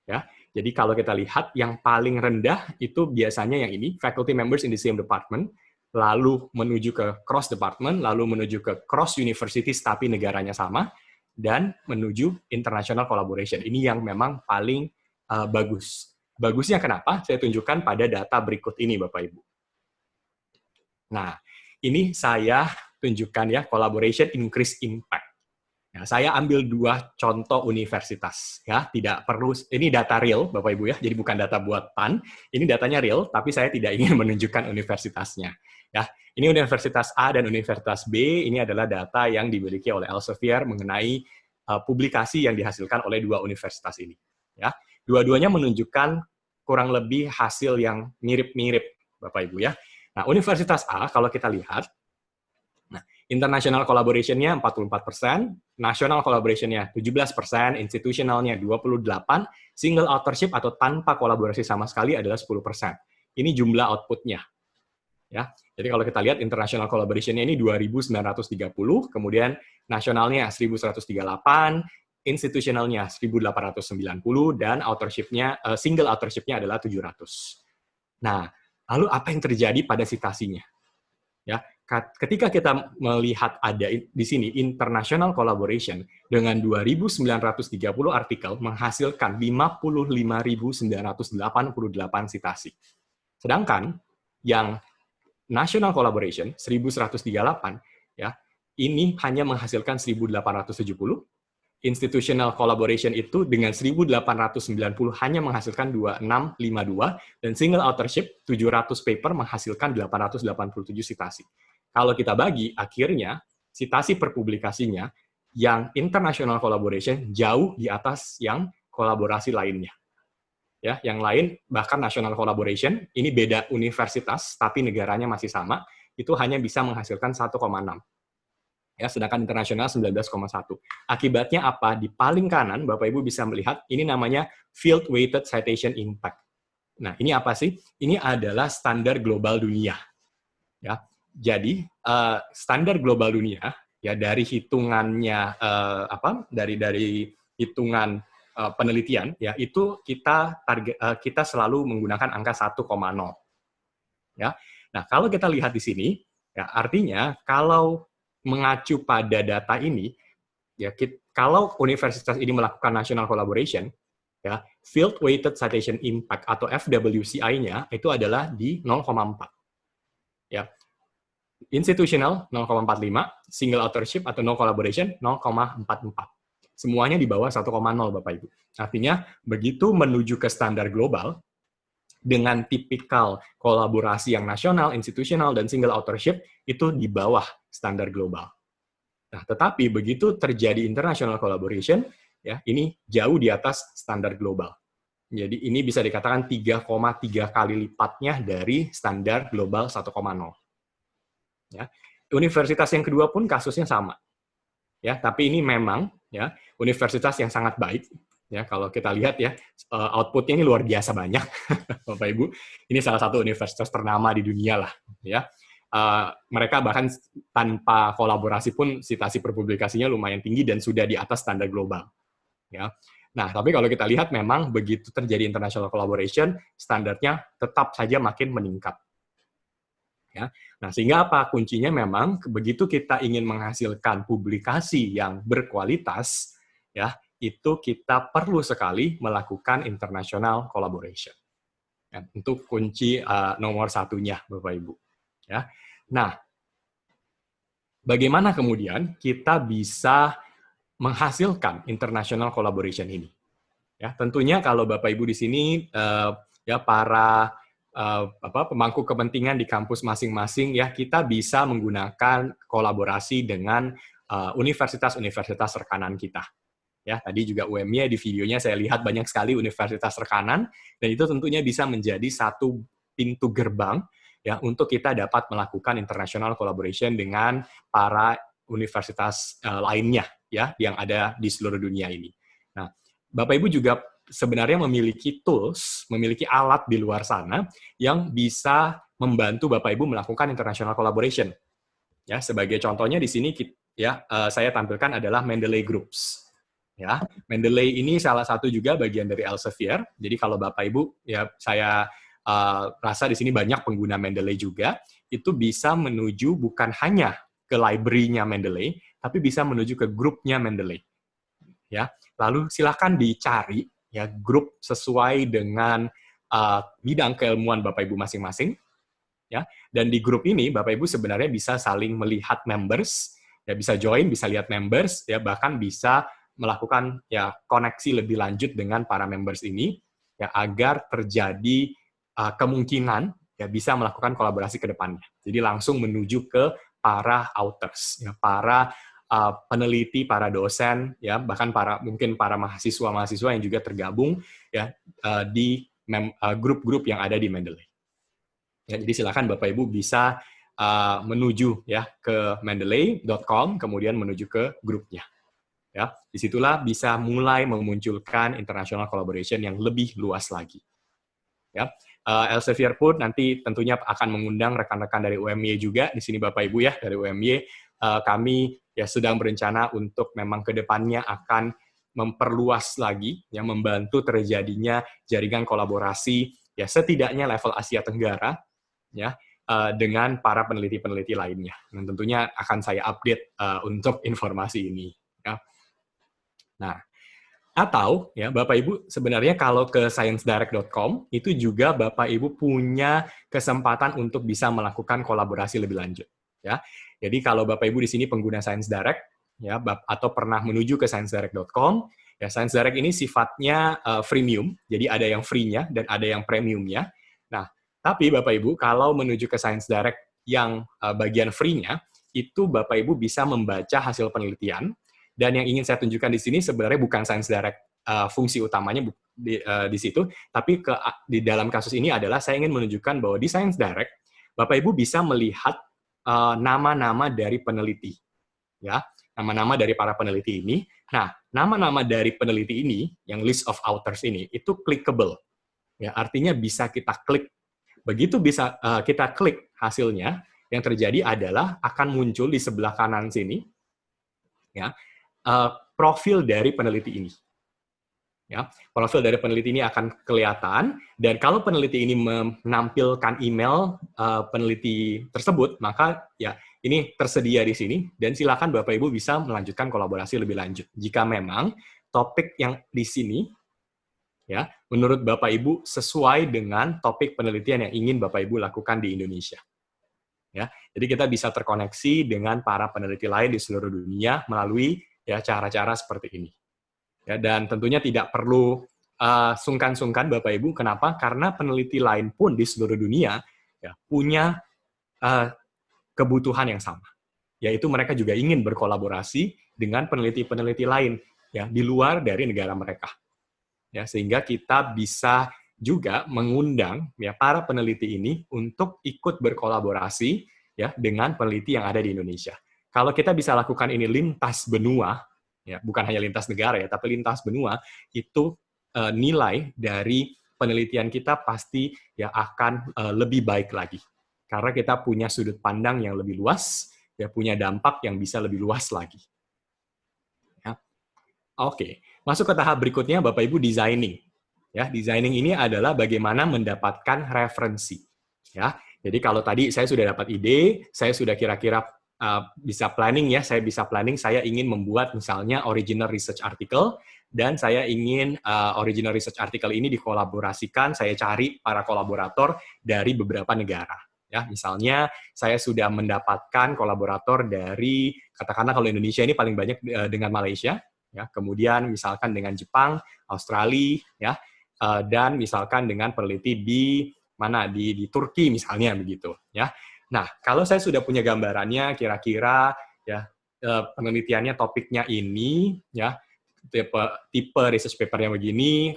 Ya, jadi kalau kita lihat yang paling rendah itu biasanya yang ini, faculty members in the same department, lalu menuju ke cross department, lalu menuju ke cross universities tapi negaranya sama, dan menuju international collaboration. Ini yang memang paling bagus. Bagusnya kenapa? Saya tunjukkan pada data berikut ini, Bapak Ibu. Nah, ini saya tunjukkan ya, collaboration increase impact. Nah, saya ambil 2 contoh universitas. Ya, tidak perlu, ini data real, Bapak Ibu ya, jadi bukan data buatan. Ini datanya real, tapi saya tidak ingin menunjukkan universitasnya. Ya, ini Universitas A dan Universitas B, ini adalah data yang dimiliki oleh Elsevier mengenai publikasi yang dihasilkan oleh 2 universitas ini. Ya. Dua-duanya menunjukkan kurang lebih hasil yang mirip-mirip, Bapak Ibu ya. Nah, Universitas A, kalau kita lihat, nah, international collaboration-nya 44%, national collaboration-nya 17%, institutionalnya 28%, single authorship atau tanpa kolaborasi sama sekali adalah 10%. Ini jumlah output-nya. Ya, jadi kalau kita lihat international collaboration-nya ini 2.930, kemudian nasionalnya 1.138, institusionalnya 1.890, dan authorship-nya, single authorship-nya adalah 700. Nah, lalu apa yang terjadi pada citasinya? Ya, ketika kita melihat ada di sini international collaboration dengan 2.930 artikel menghasilkan 55.988 citasi. Sedangkan yang national collaboration 1.138 ya, ini hanya menghasilkan 1.870. Institutional collaboration itu dengan 1.890 hanya menghasilkan 2.652, dan single authorship 700 paper menghasilkan 887 citasi. Kalau kita bagi, akhirnya citasi per publikasinya yang international collaboration jauh di atas yang kolaborasi lainnya. Ya, yang lain bahkan national collaboration, ini beda universitas tapi negaranya masih sama, itu hanya bisa menghasilkan 1,6. Ya, sedangkan internasional 19,1. Akibatnya apa? Di paling kanan, Bapak Ibu bisa melihat, ini namanya Field Weighted Citation Impact. Nah, ini apa sih? Ini adalah standar global dunia. Ya, jadi standar global dunia, ya dari hitungannya dari hitungan penelitian, ya itu kita selalu menggunakan angka 1,0. Ya, nah kalau kita lihat di sini, ya artinya kalau mengacu pada data ini, ya kalau universitas ini melakukan national collaboration, ya Field Weighted Citation Impact atau FWCI-nya itu adalah di 0,4. Ya. Institutional 0,45, single authorship atau no collaboration 0,44. Semuanya di bawah 1,0 Bapak Ibu. Artinya begitu menuju ke standar global dengan tipikal kolaborasi yang nasional, institusional, dan single authorship, itu di bawah standar global. Nah, tetapi begitu terjadi international collaboration, ya ini jauh di atas standar global. Jadi ini bisa dikatakan 3,3 kali lipatnya dari standar global 1,0. Ya. Universitas yang kedua pun kasusnya sama. Ya, tapi ini memang ya universitas yang sangat baik. Ya, kalau kita lihat ya, output-nya ini luar biasa banyak, Bapak Ibu. Ini salah satu universitas ternama di dunia lah, ya. Mereka bahkan tanpa kolaborasi pun citasi per publikasinya lumayan tinggi dan sudah di atas standar global. Ya. Nah, tapi kalau kita lihat memang begitu terjadi international collaboration, standarnya tetap saja makin meningkat. Ya. Nah, sehingga apa? Kuncinya memang begitu kita ingin menghasilkan publikasi yang berkualitas, ya, itu kita perlu sekali melakukan international collaboration. Ya, untuk kunci nomor satunya, Bapak Ibu. Ya. Nah, bagaimana kemudian kita bisa menghasilkan international collaboration ini? Ya, tentunya kalau Bapak Ibu di sini ya para pemangku kepentingan di kampus masing-masing, ya kita bisa menggunakan kolaborasi dengan universitas-universitas rekanan kita. Ya, tadi juga UM-nya di videonya saya lihat banyak sekali universitas rekanan, dan itu tentunya bisa menjadi satu pintu gerbang ya untuk kita dapat melakukan international collaboration dengan para universitas lainnya ya yang ada di seluruh dunia ini. Nah, Bapak Ibu juga sebenarnya memiliki tools, memiliki alat di luar sana yang bisa membantu Bapak Ibu melakukan international collaboration. Ya, sebagai contohnya di sini ya saya tampilkan adalah Mendeley Groups. Ya, Mendeley ini salah satu juga bagian dari Elsevier. Jadi kalau Bapak Ibu, ya saya rasa di sini banyak pengguna Mendeley juga, itu bisa menuju bukan hanya ke library-nya Mendeley, tapi bisa menuju ke grupnya Mendeley. Ya, lalu silakan dicari ya grup sesuai dengan bidang keilmuan Bapak Ibu masing-masing. Ya, dan di grup ini Bapak Ibu sebenarnya bisa saling melihat members, ya bisa join, bisa lihat members, ya bahkan bisa melakukan ya koneksi lebih lanjut dengan para members ini ya agar terjadi kemungkinan ya bisa melakukan kolaborasi ke depannya. Jadi langsung menuju ke para authors, ya para peneliti, para dosen, ya bahkan mungkin para mahasiswa yang juga tergabung ya di grup-grup yang ada di Mendeley. Ya, jadi silakan Bapak Ibu bisa menuju ya ke mendeley.com kemudian menuju ke grupnya. Ya, disitulah bisa mulai memunculkan international collaboration yang lebih luas lagi. Ya, Elsevier pun nanti tentunya akan mengundang rekan-rekan dari UMY juga. Di sini Bapak Ibu ya, dari UMY. Kami ya sedang berencana untuk memang ke depannya akan memperluas lagi, ya, membantu terjadinya jaringan kolaborasi, ya setidaknya level Asia Tenggara, ya, dengan para peneliti-peneliti lainnya. Dan tentunya akan saya update untuk informasi ini. Ya. Nah, atau ya Bapak Ibu sebenarnya kalau ke sciencedirect.com itu juga Bapak Ibu punya kesempatan untuk bisa melakukan kolaborasi lebih lanjut, ya. Jadi kalau Bapak Ibu di sini pengguna Science Direct ya atau pernah menuju ke sciencedirect.com, ya Science Direct ini sifatnya freemium, jadi ada yang free-nya dan ada yang premium-nya. Nah, tapi Bapak Ibu kalau menuju ke Science Direct yang bagian free-nya itu Bapak Ibu bisa membaca hasil penelitian. Dan yang ingin saya tunjukkan di sini sebenarnya bukan Science Direct fungsi utamanya di situ, tapi di dalam kasus ini adalah saya ingin menunjukkan bahwa di Science Direct, Bapak Ibu bisa melihat nama-nama dari peneliti, ya, nama-nama dari para peneliti ini. Nah, nama-nama dari peneliti ini, yang list of authors ini, itu clickable, ya, artinya bisa kita klik. Begitu bisa kita klik hasilnya, yang terjadi adalah akan muncul di sebelah kanan sini, ya. Profil dari peneliti ini. Ya, profil dari peneliti ini akan kelihatan, dan kalau peneliti ini menampilkan email peneliti tersebut, maka ya ini tersedia di sini, dan silakan Bapak Ibu bisa melanjutkan kolaborasi lebih lanjut. Jika memang topik yang di sini, ya, menurut Bapak Ibu sesuai dengan topik penelitian yang ingin Bapak Ibu lakukan di Indonesia. Ya, jadi kita bisa terkoneksi dengan para peneliti lain di seluruh dunia melalui ya cara-cara seperti ini. Ya, dan tentunya tidak perlu sungkan-sungkan Bapak Ibu. Kenapa? Karena peneliti lain pun di seluruh dunia ya, punya kebutuhan yang sama. Yaitu mereka juga ingin berkolaborasi dengan peneliti-peneliti lain ya di luar dari negara mereka. Ya, sehingga kita bisa juga mengundang ya para peneliti ini untuk ikut berkolaborasi ya dengan peneliti yang ada di Indonesia. Kalau kita bisa lakukan ini lintas benua, ya bukan hanya lintas negara ya, tapi lintas benua, itu nilai dari penelitian kita pasti ya akan lebih baik lagi. Karena kita punya sudut pandang yang lebih luas, ya punya dampak yang bisa lebih luas lagi. Ya. Oke, masuk ke tahap berikutnya Bapak Ibu designing. Ya, designing ini adalah bagaimana mendapatkan referensi. Ya, jadi kalau tadi saya sudah dapat ide, saya sudah kira-kira bisa planning ya, saya ingin membuat misalnya original research article, dan saya ingin original research article ini dikolaborasikan, saya cari para kolaborator dari beberapa negara. Ya, misalnya saya sudah mendapatkan kolaborator dari, katakanlah kalau Indonesia ini paling banyak dengan Malaysia, ya, kemudian misalkan dengan Jepang, Australia, ya, dan misalkan dengan peneliti di mana di Turki misalnya begitu, ya. Nah, kalau saya sudah punya gambarannya, kira-kira ya penelitiannya topiknya ini, ya tipe research papernya begini,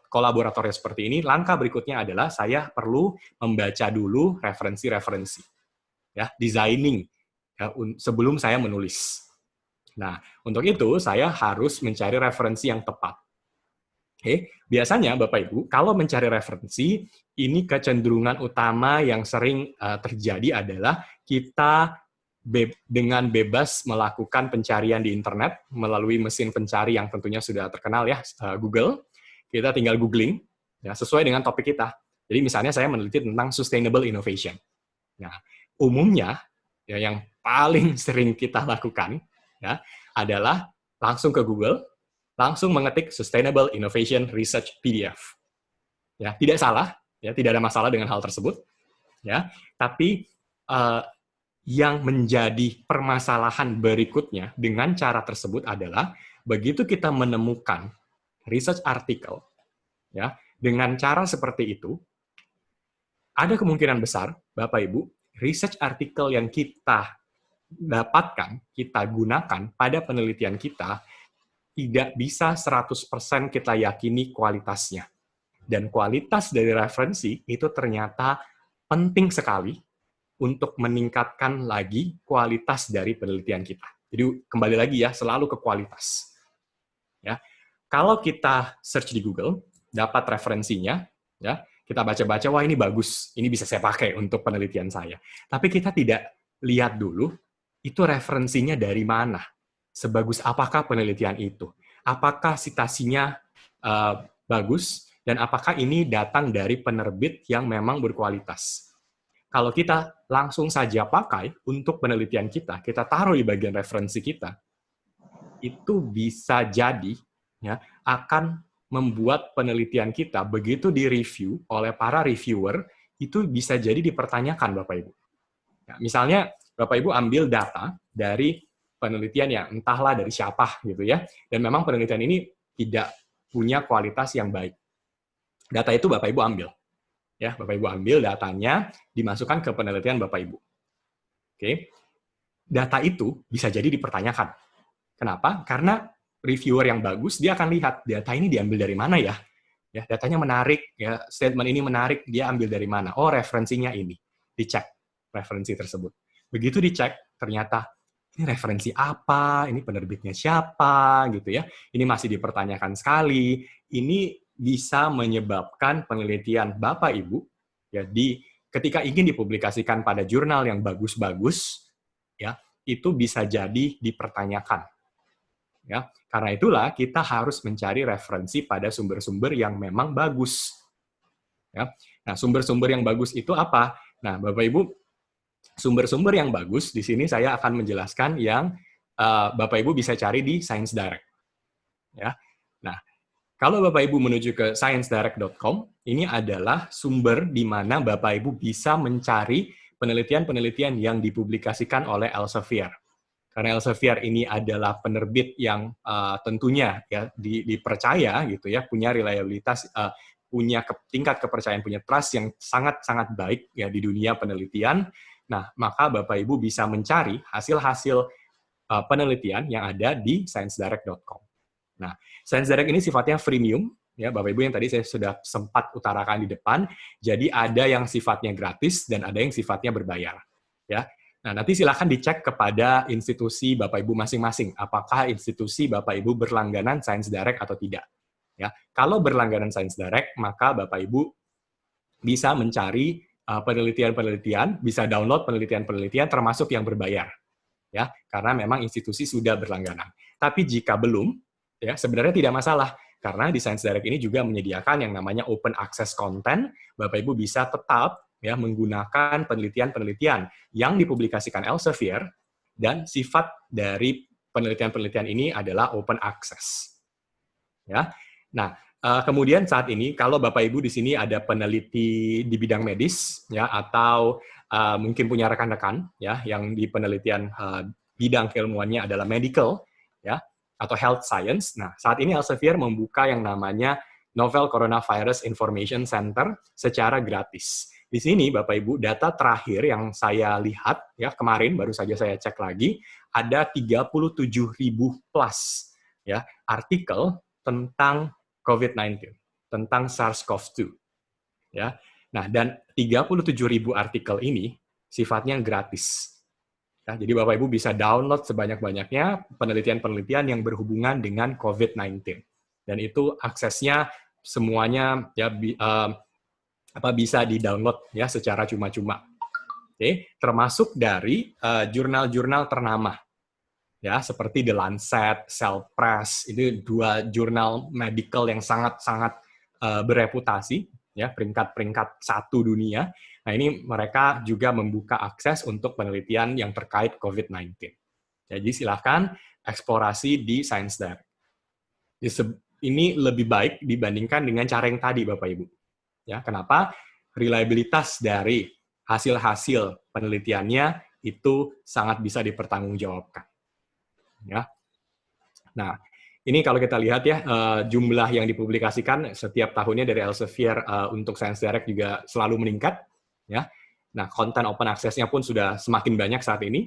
kolaboratornya seperti ini. Langkah berikutnya adalah saya perlu membaca dulu referensi-referensi, ya designing ya, sebelum saya menulis. Nah, untuk itu saya harus mencari referensi yang tepat. Oke, biasanya Bapak Ibu, kalau mencari referensi, ini kecenderungan utama yang sering terjadi adalah kita dengan bebas melakukan pencarian di internet melalui mesin pencari yang tentunya sudah terkenal ya, Google. Kita tinggal googling ya, sesuai dengan topik kita. Jadi misalnya saya meneliti tentang sustainable innovation. Nah, umumnya ya yang paling sering kita lakukan ya adalah langsung ke Google, langsung mengetik Sustainable Innovation Research PDF. Ya, tidak salah, ya, tidak ada masalah dengan hal tersebut. Ya, tapi yang menjadi permasalahan berikutnya dengan cara tersebut adalah begitu kita menemukan research article, ya, dengan cara seperti itu, ada kemungkinan besar, Bapak Ibu, research article yang kita dapatkan, kita gunakan pada penelitian kita, tidak bisa 100% kita yakini kualitasnya. Dan kualitas dari referensi itu ternyata penting sekali untuk meningkatkan lagi kualitas dari penelitian kita. Jadi kembali lagi ya, selalu ke kualitas. Ya. Kalau kita search di Google, dapat referensinya, ya, Kita baca-baca, wah ini bagus, ini bisa saya pakai untuk penelitian saya. Tapi kita tidak lihat dulu, itu referensinya dari mana? Sebagus apakah penelitian itu? Apakah citasinya bagus? Dan apakah ini datang dari penerbit yang memang berkualitas? Kalau kita langsung saja pakai untuk penelitian kita, kita taruh di bagian referensi kita, itu bisa jadi ya, akan membuat penelitian kita begitu di-review oleh para reviewer, itu bisa jadi dipertanyakan Bapak Ibu. Ya, misalnya Bapak Ibu ambil data dari penelitian yang entahlah dari siapa gitu ya, dan memang penelitian ini tidak punya kualitas yang baik. Data itu Bapak Ibu ambil. Ya, Bapak Ibu ambil datanya, dimasukkan ke penelitian Bapak Ibu. Oke. Data itu bisa jadi dipertanyakan. Kenapa? Karena reviewer yang bagus, dia akan lihat data ini diambil dari mana ya. Ya, datanya menarik, ya, statement ini menarik, dia ambil dari mana? Oh, referensinya ini. Dicek referensi tersebut. Begitu dicek, ternyata ini referensi apa, ini penerbitnya siapa, gitu ya. Ini masih dipertanyakan sekali. Ini bisa menyebabkan penelitian Bapak Ibu, jadi ketika ingin dipublikasikan pada jurnal yang bagus-bagus, ya, itu bisa jadi dipertanyakan. Ya, karena itulah kita harus mencari referensi pada sumber-sumber yang memang bagus. Ya. Nah, sumber-sumber yang bagus itu apa? Nah, Bapak Ibu, sumber-sumber yang bagus di sini saya akan menjelaskan yang Bapak Ibu bisa cari di Science Direct. Ya. Nah, kalau Bapak Ibu menuju ke sciencedirect.com, ini adalah sumber di mana Bapak Ibu bisa mencari penelitian-penelitian yang dipublikasikan oleh Elsevier. Karena Elsevier ini adalah penerbit yang tentunya ya dipercaya gitu ya, punya reliabilitas, punya tingkat kepercayaan, punya trust yang sangat-sangat baik ya di dunia penelitian. Nah, maka Bapak Ibu bisa mencari hasil-hasil penelitian yang ada di sciencedirect.com. Nah, Science Direct ini sifatnya freemium, ya Bapak Ibu yang tadi saya sudah sempat utarakan di depan. Jadi ada yang sifatnya gratis dan ada yang sifatnya berbayar. Ya, nah nanti silakan dicek kepada institusi Bapak Ibu masing-masing. Apakah institusi Bapak Ibu berlangganan Science Direct atau tidak? Ya, kalau berlangganan Science Direct, maka Bapak Ibu bisa mencari penelitian-penelitian, bisa download penelitian-penelitian termasuk yang berbayar. Ya, karena memang institusi sudah berlangganan. Tapi jika belum, ya sebenarnya tidak masalah karena di Science Direct ini juga menyediakan yang namanya open access content. Bapak Ibu bisa tetap ya menggunakan penelitian-penelitian yang dipublikasikan Elsevier dan sifat dari penelitian-penelitian ini adalah open access. Ya. Nah, kemudian saat ini kalau Bapak Ibu di sini ada peneliti di bidang medis ya atau mungkin punya rekan-rekan ya yang di penelitian bidang keilmuannya adalah medical ya atau health science. Nah, saat ini Elsevier membuka yang namanya Novel Coronavirus Information Center secara gratis. Di sini, Bapak Ibu, data terakhir yang saya lihat, ya kemarin baru saja saya cek lagi, ada 37.000 plus ya artikel tentang COVID-19, tentang SARS-CoV-2. Ya. Nah, dan 37.000 artikel ini sifatnya gratis. Ya, jadi Bapak Ibu bisa download sebanyak-banyaknya penelitian-penelitian yang berhubungan dengan COVID-19. Dan itu aksesnya semuanya ya bisa di-download ya secara cuma-cuma. Oke, termasuk dari jurnal-jurnal ternama. Ya, seperti The Lancet, Cell Press, itu dua jurnal medical yang sangat-sangat bereputasi ya, peringkat-peringkat 1 dunia. Nah, ini mereka juga membuka akses untuk penelitian yang terkait COVID-19. Jadi, silakan eksplorasi di Science Direct. Ini lebih baik dibandingkan dengan cara yang tadi, Bapak Ibu. Ya, kenapa? Reliabilitas dari hasil-hasil penelitiannya itu sangat bisa dipertanggungjawabkan. Ya. Nah, ini kalau kita lihat ya, jumlah yang dipublikasikan setiap tahunnya dari Elsevier untuk Science Direct juga selalu meningkat. Ya. Nah, konten open access-nya pun sudah semakin banyak saat ini.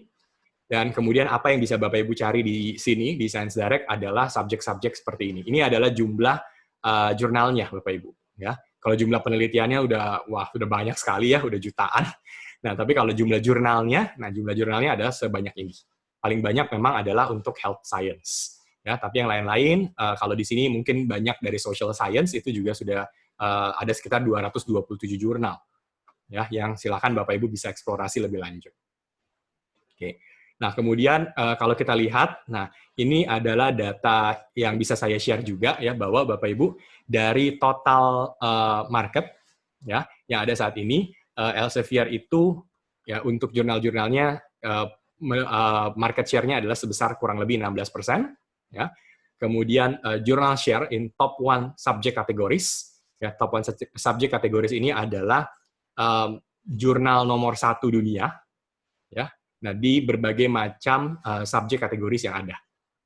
Dan kemudian apa yang bisa Bapak Ibu cari di sini, di Science Direct, adalah subjek-subjek seperti ini. Ini adalah jumlah jurnalnya, Bapak Ibu. Ya. Kalau jumlah penelitiannya udah banyak sekali ya, udah jutaan. Nah, tapi kalau jumlah jurnalnya adalah sebanyak ini. Paling banyak memang adalah untuk health science. Ya, tapi yang lain-lain, kalau di sini mungkin banyak dari social science, itu juga sudah ada sekitar 227 jurnal, ya, yang silakan Bapak Ibu bisa eksplorasi lebih lanjut. Oke. Nah, kemudian kalau kita lihat, nah ini adalah data yang bisa saya share juga ya, bahwa Bapak Ibu dari total market ya yang ada saat ini, Elsevier itu ya untuk jurnal-jurnalnya market share-nya adalah sebesar kurang lebih 16%, ya. Kemudian journal share in top one subject categories, ya, top one subject categories ini adalah jurnal nomor 1 dunia, ya. Nah, di berbagai macam subjek kategoris yang ada,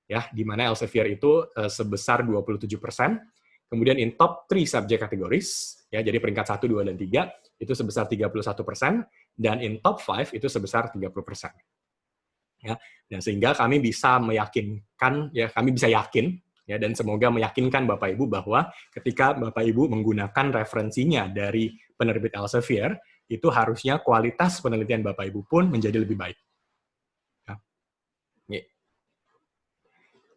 ya, di mana Elsevier itu sebesar 27%. Kemudian in top 3 subjek kategoris, ya, jadi peringkat 1, 2, dan 3, itu sebesar 31%, dan in top 5 itu sebesar 30%. Ya, dan sehingga kami bisa meyakinkan, ya, kami bisa yakin, ya, dan semoga meyakinkan Bapak Ibu bahwa ketika Bapak Ibu menggunakan referensinya dari penerbit Elsevier, itu harusnya kualitas penelitian Bapak Ibu pun menjadi lebih baik. Ya.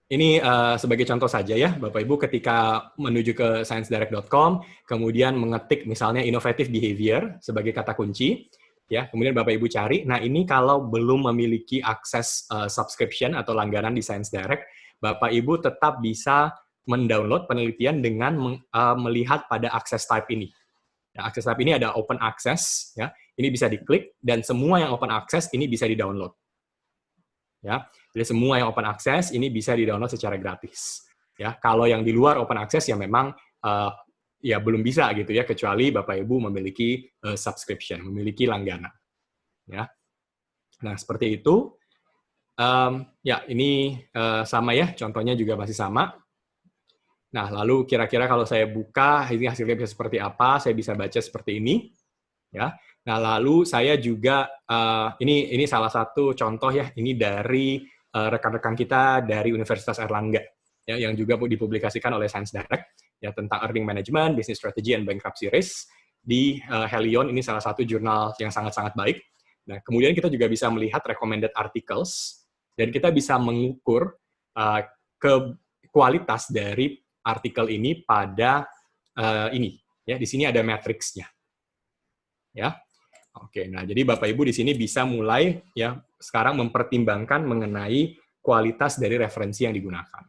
Ini sebagai contoh saja ya, Bapak Ibu ketika menuju ke sciencedirect.com, kemudian mengetik misalnya innovative behavior sebagai kata kunci, ya, kemudian Bapak Ibu cari, nah ini kalau belum memiliki akses subscription atau langganan di Science Direct, Bapak Ibu tetap bisa mendownload penelitian dengan melihat pada akses type ini. Ya, akses type ini ada open access, ya, ini bisa diklik, dan semua yang open access ini bisa di-download. Ya, jadi semua yang open access ini bisa di-download secara gratis. Ya, kalau yang di luar open access ya memang ya belum bisa gitu ya, kecuali Bapak Ibu memiliki subscription, memiliki langganan. Ya, nah seperti itu. Ya ini sama ya, contohnya juga masih sama. Nah, lalu kira-kira kalau saya buka, ini hasilnya bisa seperti apa, saya bisa baca seperti ini. Ya. Nah, lalu saya juga, ini salah satu contoh ya, ini dari rekan-rekan kita dari Universitas Airlangga, ya, yang juga dipublikasikan oleh Science Direct, ya, tentang earning management, business strategy, and bankruptcy risk, di Helion, ini salah satu jurnal yang sangat-sangat baik. Nah, kemudian kita juga bisa melihat recommended articles, dan kita bisa mengukur ke kualitas dari artikel ini pada ini, ya, di sini ada matriksnya, ya. Oke, nah jadi Bapak Ibu di sini bisa mulai ya sekarang mempertimbangkan mengenai kualitas dari referensi yang digunakan.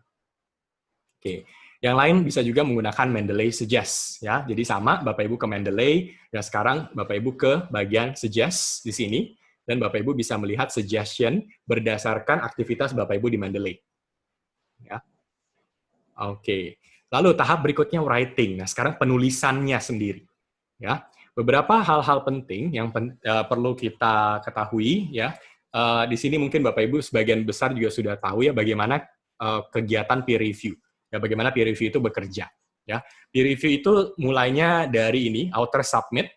Oke, yang lain bisa juga menggunakan Mendeley Suggest, ya. Jadi sama, Bapak Ibu ke Mendeley, ya sekarang Bapak Ibu ke bagian Suggest di sini, dan Bapak Ibu bisa melihat suggestion berdasarkan aktivitas Bapak Ibu di Mendeley. Ya. Oke. Lalu tahap berikutnya writing. Nah, sekarang penulisannya sendiri. Ya, beberapa hal-hal penting yang perlu kita ketahui ya. Di sini mungkin Bapak Ibu sebagian besar juga sudah tahu ya bagaimana kegiatan peer review. Ya, bagaimana peer review itu bekerja. Ya, peer review itu mulainya dari ini, author submit.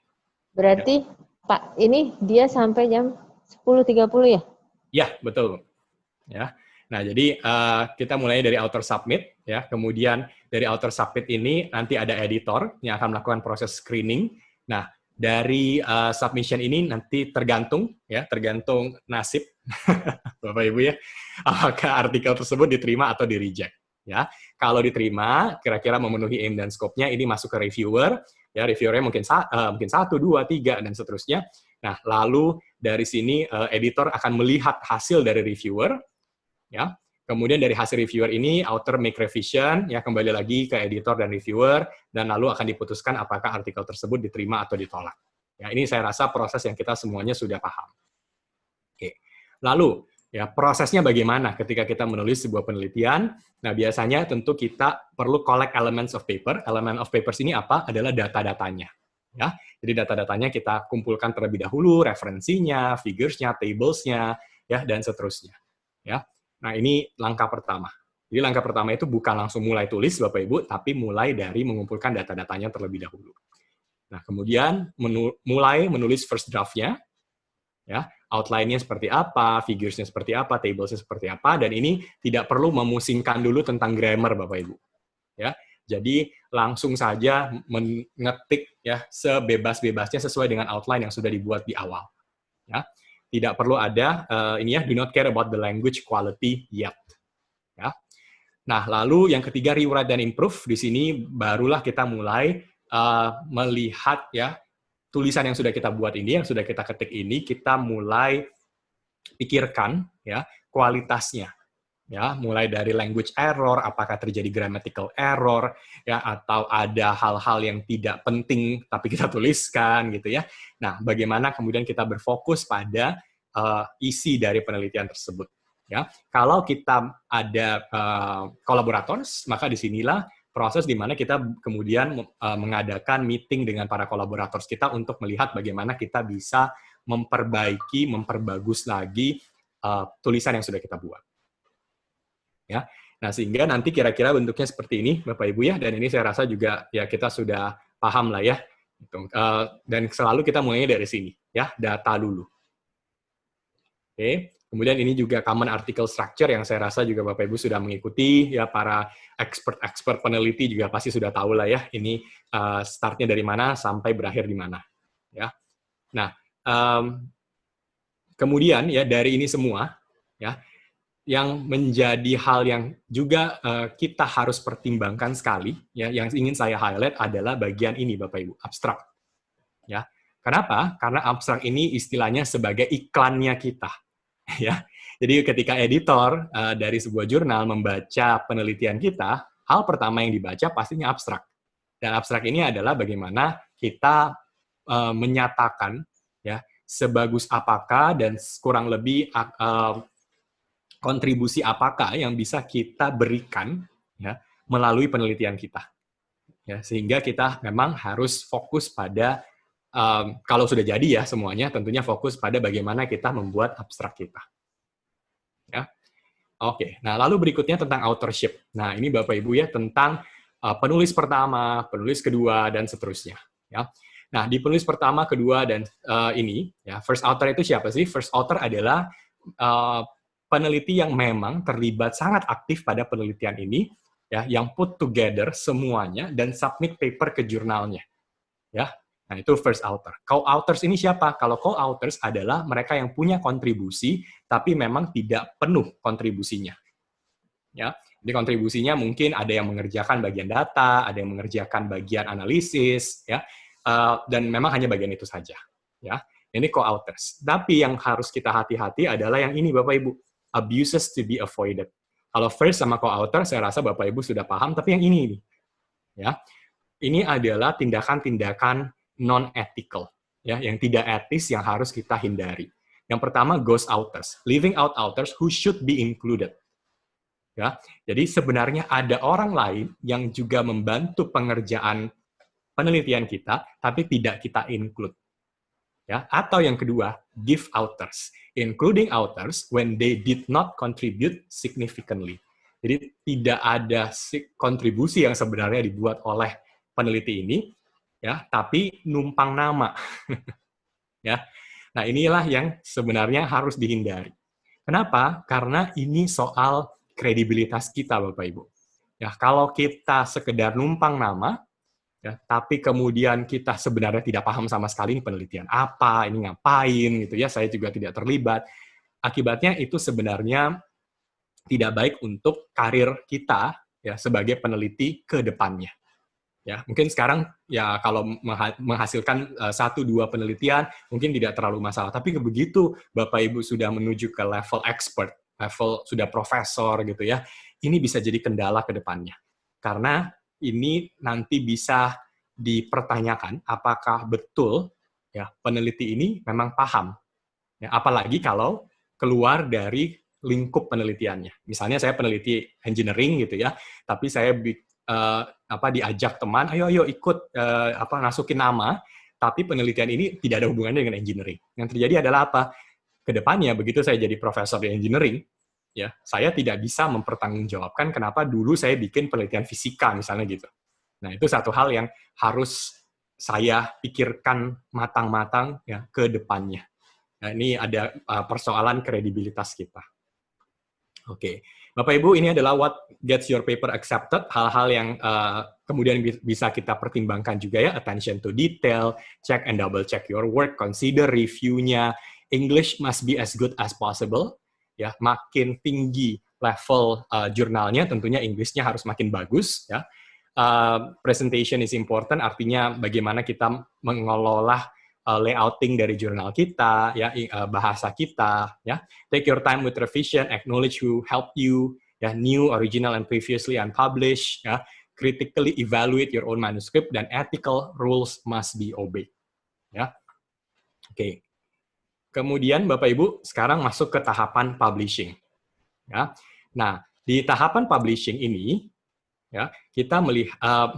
Berarti ya. Pak, ini dia sampai jam 10.30 ya? Ya, betul. Ya. Nah, jadi kita mulai dari author submit, ya. Kemudian dari author submit ini nanti ada editor yang akan melakukan proses screening. Nah, dari submission ini nanti tergantung nasib Bapak Ibu ya, apakah artikel tersebut diterima atau di reject. Ya, kalau diterima, kira-kira memenuhi aim dan scope-nya, ini masuk ke reviewer. Ya, reviewernya mungkin 1, 2, 3 dan seterusnya. Nah, lalu dari sini editor akan melihat hasil dari reviewer. Ya, kemudian dari hasil reviewer ini, author make revision, ya kembali lagi ke editor dan reviewer, dan lalu akan diputuskan apakah artikel tersebut diterima atau ditolak. Ya, ini saya rasa proses yang kita semuanya sudah paham. Oke, lalu ya prosesnya bagaimana ketika kita menulis sebuah penelitian? Nah, biasanya tentu kita perlu collect elements of paper. Element of papers ini apa? Adalah data-datanya. Ya, jadi data-datanya kita kumpulkan terlebih dahulu, referensinya, figures-nya, tables-nya, ya dan seterusnya. Ya. Nah, ini langkah pertama. Jadi langkah pertama itu bukan langsung mulai tulis, Bapak Ibu, tapi mulai dari mengumpulkan data-datanya terlebih dahulu. Nah, kemudian mulai menulis first draft-nya, ya, outline-nya seperti apa, figures-nya seperti apa, tables-nya seperti apa, dan ini tidak perlu memusingkan dulu tentang grammar, Bapak Ibu. Ya, jadi langsung saja mengetik ya sebebas-bebasnya sesuai dengan outline yang sudah dibuat di awal. Ya. Tidak perlu ada ini ya, do not care about the language quality yet. Ya. Nah, lalu yang ketiga rewrite dan improve. Di sini barulah kita mulai melihat ya tulisan yang sudah kita buat ini, yang sudah kita ketik ini, kita mulai pikirkan ya kualitasnya. Ya, mulai dari language error, apakah terjadi grammatical error, ya, atau ada hal-hal yang tidak penting tapi kita tuliskan gitu ya. Nah, bagaimana kemudian kita berfokus pada isi dari penelitian tersebut. Ya, kalau kita ada collaborators, maka disinilah proses di mana kita kemudian mengadakan meeting dengan para kolaborators kita untuk melihat bagaimana kita bisa memperbaiki, memperbagus lagi tulisan yang sudah kita buat. Ya, nah sehingga nanti kira-kira bentuknya seperti ini, Bapak Ibu ya, dan ini saya rasa juga ya kita sudah paham lah ya. Dan selalu kita mulainya dari sini, ya, data dulu. Oke, kemudian ini juga common article structure yang saya rasa juga Bapak Ibu sudah mengikuti, ya para expert peneliti juga pasti sudah tahu lah ya, ini startnya dari mana sampai berakhir di mana. Ya, nah kemudian ya dari ini semua, ya. Yang menjadi hal yang juga kita harus pertimbangkan sekali, ya, yang ingin saya highlight adalah bagian ini, Bapak Ibu, abstrak. Ya, kenapa? Karena abstrak ini istilahnya sebagai iklannya kita. Ya, jadi ketika editor dari sebuah jurnal membaca penelitian kita, hal pertama yang dibaca pastinya abstrak. Dan abstrak ini adalah bagaimana kita menyatakan, ya, sebagus apakah dan kurang lebih kontribusi apakah yang bisa kita berikan ya melalui penelitian kita, ya, sehingga kita memang harus fokus pada kalau sudah jadi ya semuanya tentunya fokus pada bagaimana kita membuat abstrak kita, ya. Oke, nah lalu berikutnya tentang authorship. Nah ini Bapak Ibu ya tentang penulis pertama, penulis kedua dan seterusnya, ya. Nah di penulis pertama, kedua dan ini ya first author itu siapa sih? First author adalah peneliti yang memang terlibat sangat aktif pada penelitian ini, ya, yang put together semuanya dan submit paper ke jurnalnya, ya. Nah itu first author. Co-authors ini siapa? Kalau co-authors adalah mereka yang punya kontribusi, tapi memang tidak penuh kontribusinya, ya. Jadi kontribusinya mungkin ada yang mengerjakan bagian data, ada yang mengerjakan bagian analisis, ya, dan memang hanya bagian itu saja, ya. Ini co-authors. Tapi yang harus kita hati-hati adalah yang ini, Bapak Ibu. Abuses to be avoided. Kalau first sama co-author, saya rasa Bapak Ibu sudah paham, tapi yang ini, ya, ini adalah tindakan-tindakan non-ethical, ya, yang tidak etis yang harus kita hindari. Yang pertama, ghost authors, leaving out authors who should be included. Ya, jadi sebenarnya ada orang lain yang juga membantu pengerjaan penelitian kita, tapi tidak kita include. Ya, atau yang kedua, give authors, including authors when they did not contribute significantly. Jadi tidak ada kontribusi yang sebenarnya dibuat oleh peneliti ini, ya, tapi numpang nama. Ya, nah inilah yang sebenarnya harus dihindari. Kenapa? Karena ini soal kredibilitas kita, Bapak Ibu. Ya, kalau kita sekedar numpang nama, ya, tapi kemudian kita sebenarnya tidak paham sama sekali ini penelitian apa, ini ngapain gitu ya, saya juga tidak terlibat. Akibatnya itu sebenarnya tidak baik untuk karir kita ya sebagai peneliti ke depannya. Ya, mungkin sekarang ya kalau menghasilkan 1-2 penelitian mungkin tidak terlalu masalah, tapi begitu Bapak Ibu sudah menuju ke level expert, level sudah profesor gitu ya, ini bisa jadi kendala ke depannya. Karena ini nanti bisa dipertanyakan apakah betul ya peneliti ini memang paham. Ya, apalagi kalau keluar dari lingkup penelitiannya. Misalnya saya peneliti engineering gitu ya, tapi saya diajak teman, ayo ikut masukin nama, tapi penelitian ini tidak ada hubungannya dengan engineering. Yang terjadi adalah apa? Kedepannya begitu saya jadi profesor di engineering, ya, saya tidak bisa mempertanggungjawabkan kenapa dulu saya bikin penelitian fisika misalnya gitu. Nah, itu satu hal yang harus saya pikirkan matang-matang ya ke depannya. Nah, ini ada persoalan kredibilitas kita. Oke. Bapak Ibu, ini adalah what gets your paper accepted, hal-hal yang kemudian bisa kita pertimbangkan juga ya, attention to detail, check and double check your work, consider review-nya, English must be as good as possible. Ya, makin tinggi level jurnalnya, tentunya Inggrisnya harus makin bagus. Ya, presentation is important, artinya bagaimana kita mengelola layouting dari jurnal kita, ya, bahasa kita, ya. Take your time with revision, acknowledge who helped you, ya, new, original, and previously unpublished, ya. Critically evaluate your own manuscript, dan ethical rules must be obeyed, ya. Oke. Kemudian Bapak Ibu sekarang masuk ke tahapan publishing, ya. Nah, di tahapan publishing ini, ya, kita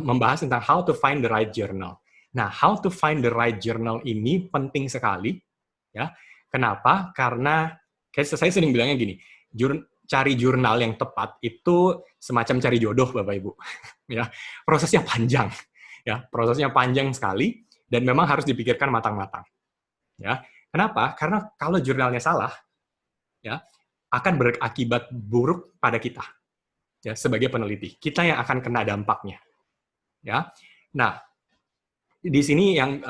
membahas tentang how to find the right journal. Nah, how to find the right journal ini penting sekali, ya. Kenapa? Karena kayak saya sering bilangnya gini, cari jurnal yang tepat itu semacam cari jodoh, Bapak Ibu. Ya, prosesnya panjang, ya, prosesnya panjang sekali dan memang harus dipikirkan matang-matang. Ya, kenapa? Karena kalau jurnalnya salah, ya, akan berakibat buruk pada kita. Ya, sebagai peneliti, kita yang akan kena dampaknya. Ya, nah di sini yang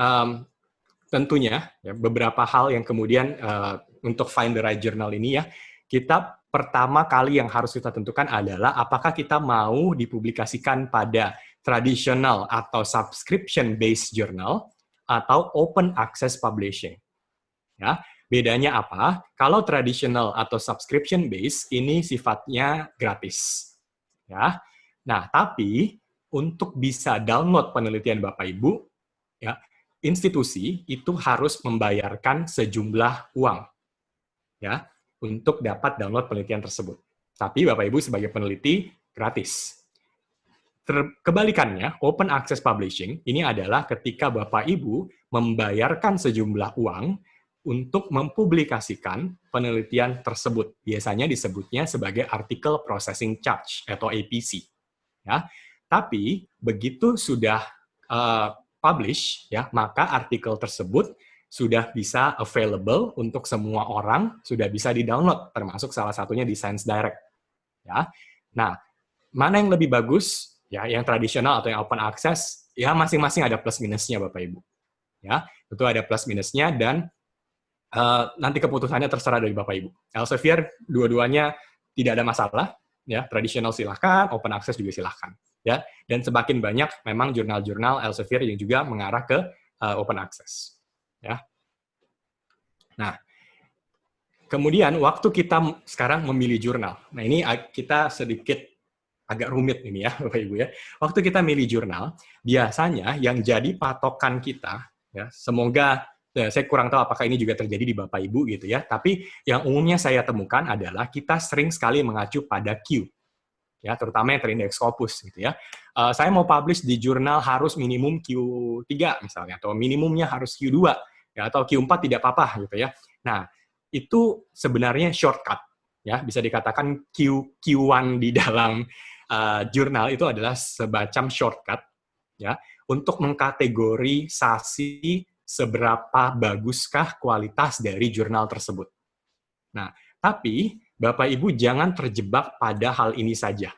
tentunya ya, beberapa hal yang kemudian untuk find the right journal ini ya, kita pertama kali yang harus kita tentukan adalah apakah kita mau dipublikasikan pada traditional atau subscription based journal atau open access publishing. Ya, bedanya apa? Kalau traditional atau subscription based ini sifatnya gratis. Ya. Nah, tapi untuk bisa download penelitian Bapak Ibu, ya, institusi itu harus membayarkan sejumlah uang, ya, untuk dapat download penelitian tersebut. Tapi Bapak Ibu sebagai peneliti gratis. Kebalikannya, open access publishing ini adalah ketika Bapak Ibu membayarkan sejumlah uang untuk mempublikasikan penelitian tersebut. Biasanya disebutnya sebagai Article Processing Charge atau APC. Ya. Tapi begitu sudah publish, ya, maka artikel tersebut sudah bisa available untuk semua orang, sudah bisa di-download, termasuk salah satunya di Science Direct. Ya. Nah, mana yang lebih bagus? Ya, yang tradisional atau yang open access? Ya, masing-masing ada plus minusnya, Bapak Ibu. Ya, tentu ada plus minusnya dan nanti keputusannya terserah dari Bapak Ibu. Elsevier dua-duanya tidak ada masalah, ya, tradisional silahkan, open access juga silahkan, ya. Dan semakin banyak memang jurnal-jurnal Elsevier yang juga mengarah ke open access, ya. Nah, kemudian waktu kita sekarang memilih jurnal, nah ini kita sedikit agak rumit ini ya, Bapak Ibu ya. Waktu kita milih jurnal, biasanya yang jadi patokan kita, ya, semoga saya kurang tahu apakah ini juga terjadi di Bapak Ibu gitu ya, tapi yang umumnya saya temukan adalah kita sering sekali mengacu pada Q, ya, terutama yang terindeks Scopus gitu ya. Saya mau publish di jurnal harus minimum Q3 misalnya, atau minimumnya harus Q2, ya, atau Q4 tidak apa-apa gitu ya. Nah, itu sebenarnya shortcut, ya, bisa dikatakan Q1 di dalam jurnal itu adalah semacam shortcut, ya, untuk mengkategorisasi seberapa baguskah kualitas dari jurnal tersebut. Nah, tapi Bapak Ibu jangan terjebak pada hal ini saja.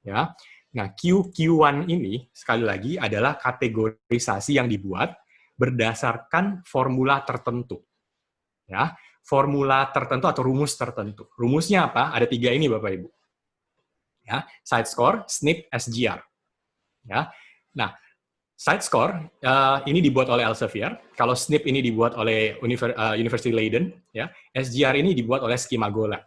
Ya. Nah, Q1 ini sekali lagi adalah kategorisasi yang dibuat berdasarkan formula tertentu. Ya, formula tertentu atau rumus tertentu. Rumusnya apa? Ada 3 ini Bapak Ibu. Ya, side score, SNP, SGR. Ya. Nah, side score ini dibuat oleh Elsevier. Kalau SNP ini dibuat oleh University Leiden, ya. SGR ini dibuat oleh Skimagola.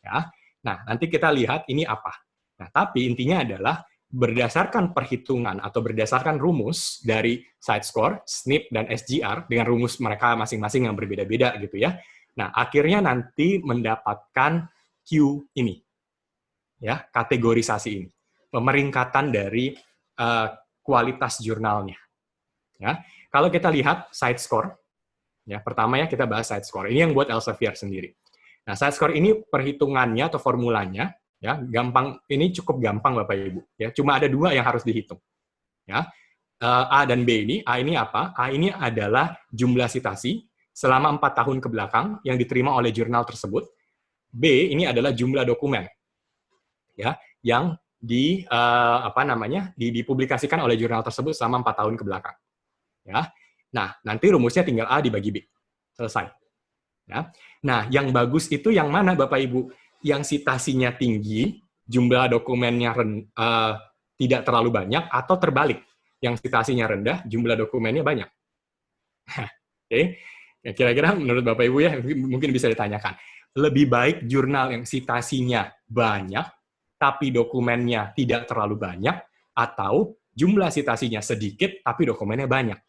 Ya. Nah, nanti kita lihat ini apa. Nah, tapi intinya adalah berdasarkan perhitungan atau berdasarkan rumus dari side score, SNP dan SGR dengan rumus mereka masing-masing yang berbeda-beda gitu ya. Nah, akhirnya nanti mendapatkan Q ini. Ya, kategorisasi ini. Pemeringkatan dari kualitas jurnalnya. Ya, kalau kita lihat side score, ya, pertama ya kita bahas side score. Ini yang buat Elsevier sendiri. Nah, side score ini perhitungannya atau formulanya, ya, gampang. Ini cukup gampang Bapak Ibu. Ya, cuma ada 2 yang harus dihitung. Ya, A dan B ini. A ini apa? A ini adalah jumlah sitasi selama 4 tahun ke belakang yang diterima oleh jurnal tersebut. B ini adalah jumlah dokumen, ya, yang dipublikasikan oleh jurnal tersebut selama 4 tahun ke belakang. Ya. Nah, nanti rumusnya tinggal A dibagi B. Selesai. Ya. Nah, yang bagus itu yang mana Bapak Ibu? Yang sitasinya tinggi, jumlah dokumennya tidak terlalu banyak, atau terbalik, yang citasinya rendah, jumlah dokumennya banyak. Oke, ya, kira-kira menurut Bapak Ibu ya, mungkin bisa ditanyakan. Lebih baik jurnal yang citasinya banyak, tapi dokumennya tidak terlalu banyak, atau jumlah citasinya sedikit, tapi dokumennya banyak.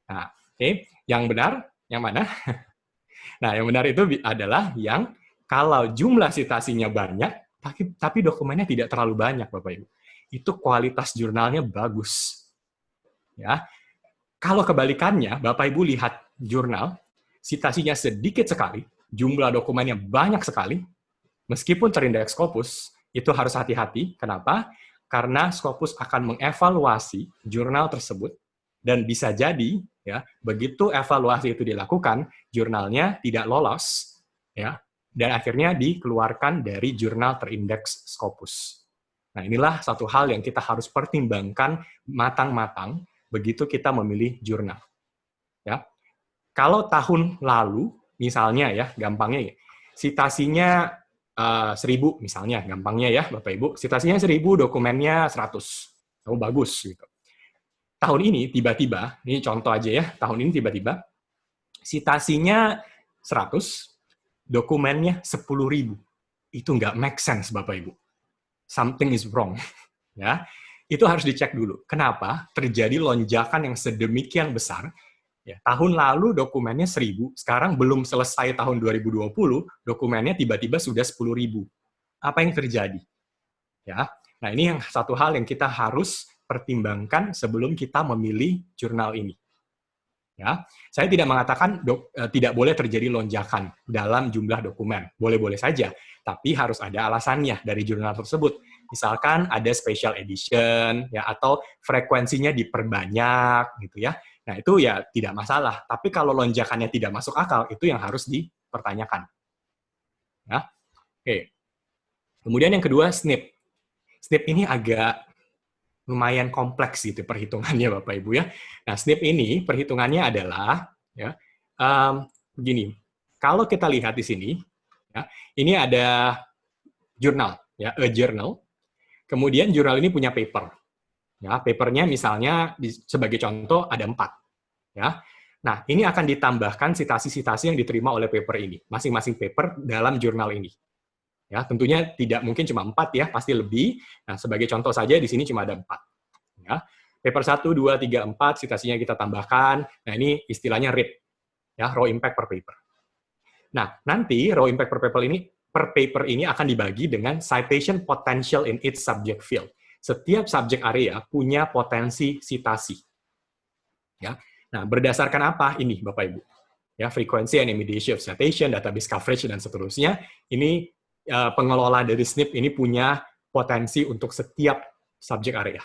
Nah, oke, yang benar, yang mana? Nah, yang benar itu adalah yang kalau jumlah citasinya banyak, tapi dokumennya tidak terlalu banyak, Bapak Ibu. Itu kualitas jurnalnya bagus. Ya. Kalau kebalikannya, Bapak Ibu lihat jurnal, citasinya sedikit sekali, jumlah dokumennya banyak sekali, meskipun terindeks Scopus, itu harus hati-hati. Kenapa? Karena Scopus akan mengevaluasi jurnal tersebut, dan bisa jadi, ya, begitu evaluasi itu dilakukan, jurnalnya tidak lolos, ya, dan akhirnya dikeluarkan dari jurnal terindeks Scopus. Nah, inilah satu hal yang kita harus pertimbangkan matang-matang begitu kita memilih jurnal. Ya. Kalau tahun lalu, misalnya ya, gampangnya ya, citasinya 1000 misalnya, gampangnya ya Bapak Ibu, citasinya 1000, dokumennya 100. Oh, bagus gitu. Tahun ini tiba-tiba, ini contoh aja ya, tahun ini tiba-tiba citasinya 100, dokumennya 10.000. Itu nggak make sense, Bapak Ibu. Something is wrong. Ya, itu harus dicek dulu. Kenapa terjadi lonjakan yang sedemikian besar? Ya, tahun lalu dokumennya 1000, sekarang belum selesai tahun 2020, dokumennya tiba-tiba sudah 10.000. Apa yang terjadi? Ya, nah ini yang satu hal yang kita harus pertimbangkan sebelum kita memilih jurnal ini. Ya, saya tidak mengatakan tidak boleh terjadi lonjakan dalam jumlah dokumen. Boleh-boleh saja, tapi harus ada alasannya dari jurnal tersebut. Misalkan ada special edition, ya, atau frekuensinya diperbanyak, gitu ya. Nah, itu ya tidak masalah. Tapi kalau lonjakannya tidak masuk akal, itu yang harus dipertanyakan. Ya, oke. Kemudian yang kedua, SNP. SNP ini agak lumayan kompleks gitu perhitungannya, Bapak Ibu ya. Nah, SNP ini perhitungannya adalah ya begini. Kalau kita lihat di sini, ya, ini ada jurnal, ya, a journal. Kemudian jurnal ini punya paper. Ya, papernya misalnya sebagai contoh ada 4. Ya. Nah, ini akan ditambahkan citasi-citasi yang diterima oleh paper ini, masing-masing paper dalam jurnal ini. Ya, tentunya tidak mungkin cuma 4 ya, pasti lebih. Nah, sebagai contoh saja di sini cuma ada 4. Ya. Paper 1, 2, 3, 4, citasinya kita tambahkan. Nah, ini istilahnya RIP, ya, raw impact per paper. Nah, nanti raw impact per paper ini akan dibagi dengan citation potential in its subject field. Setiap subject area punya potensi citasi. Ya. Nah, berdasarkan apa ini, Bapak Ibu? Ya, frequency and immediacy of citation, database coverage, dan seterusnya. Ini pengelola dari SNP ini punya potensi untuk setiap subject area.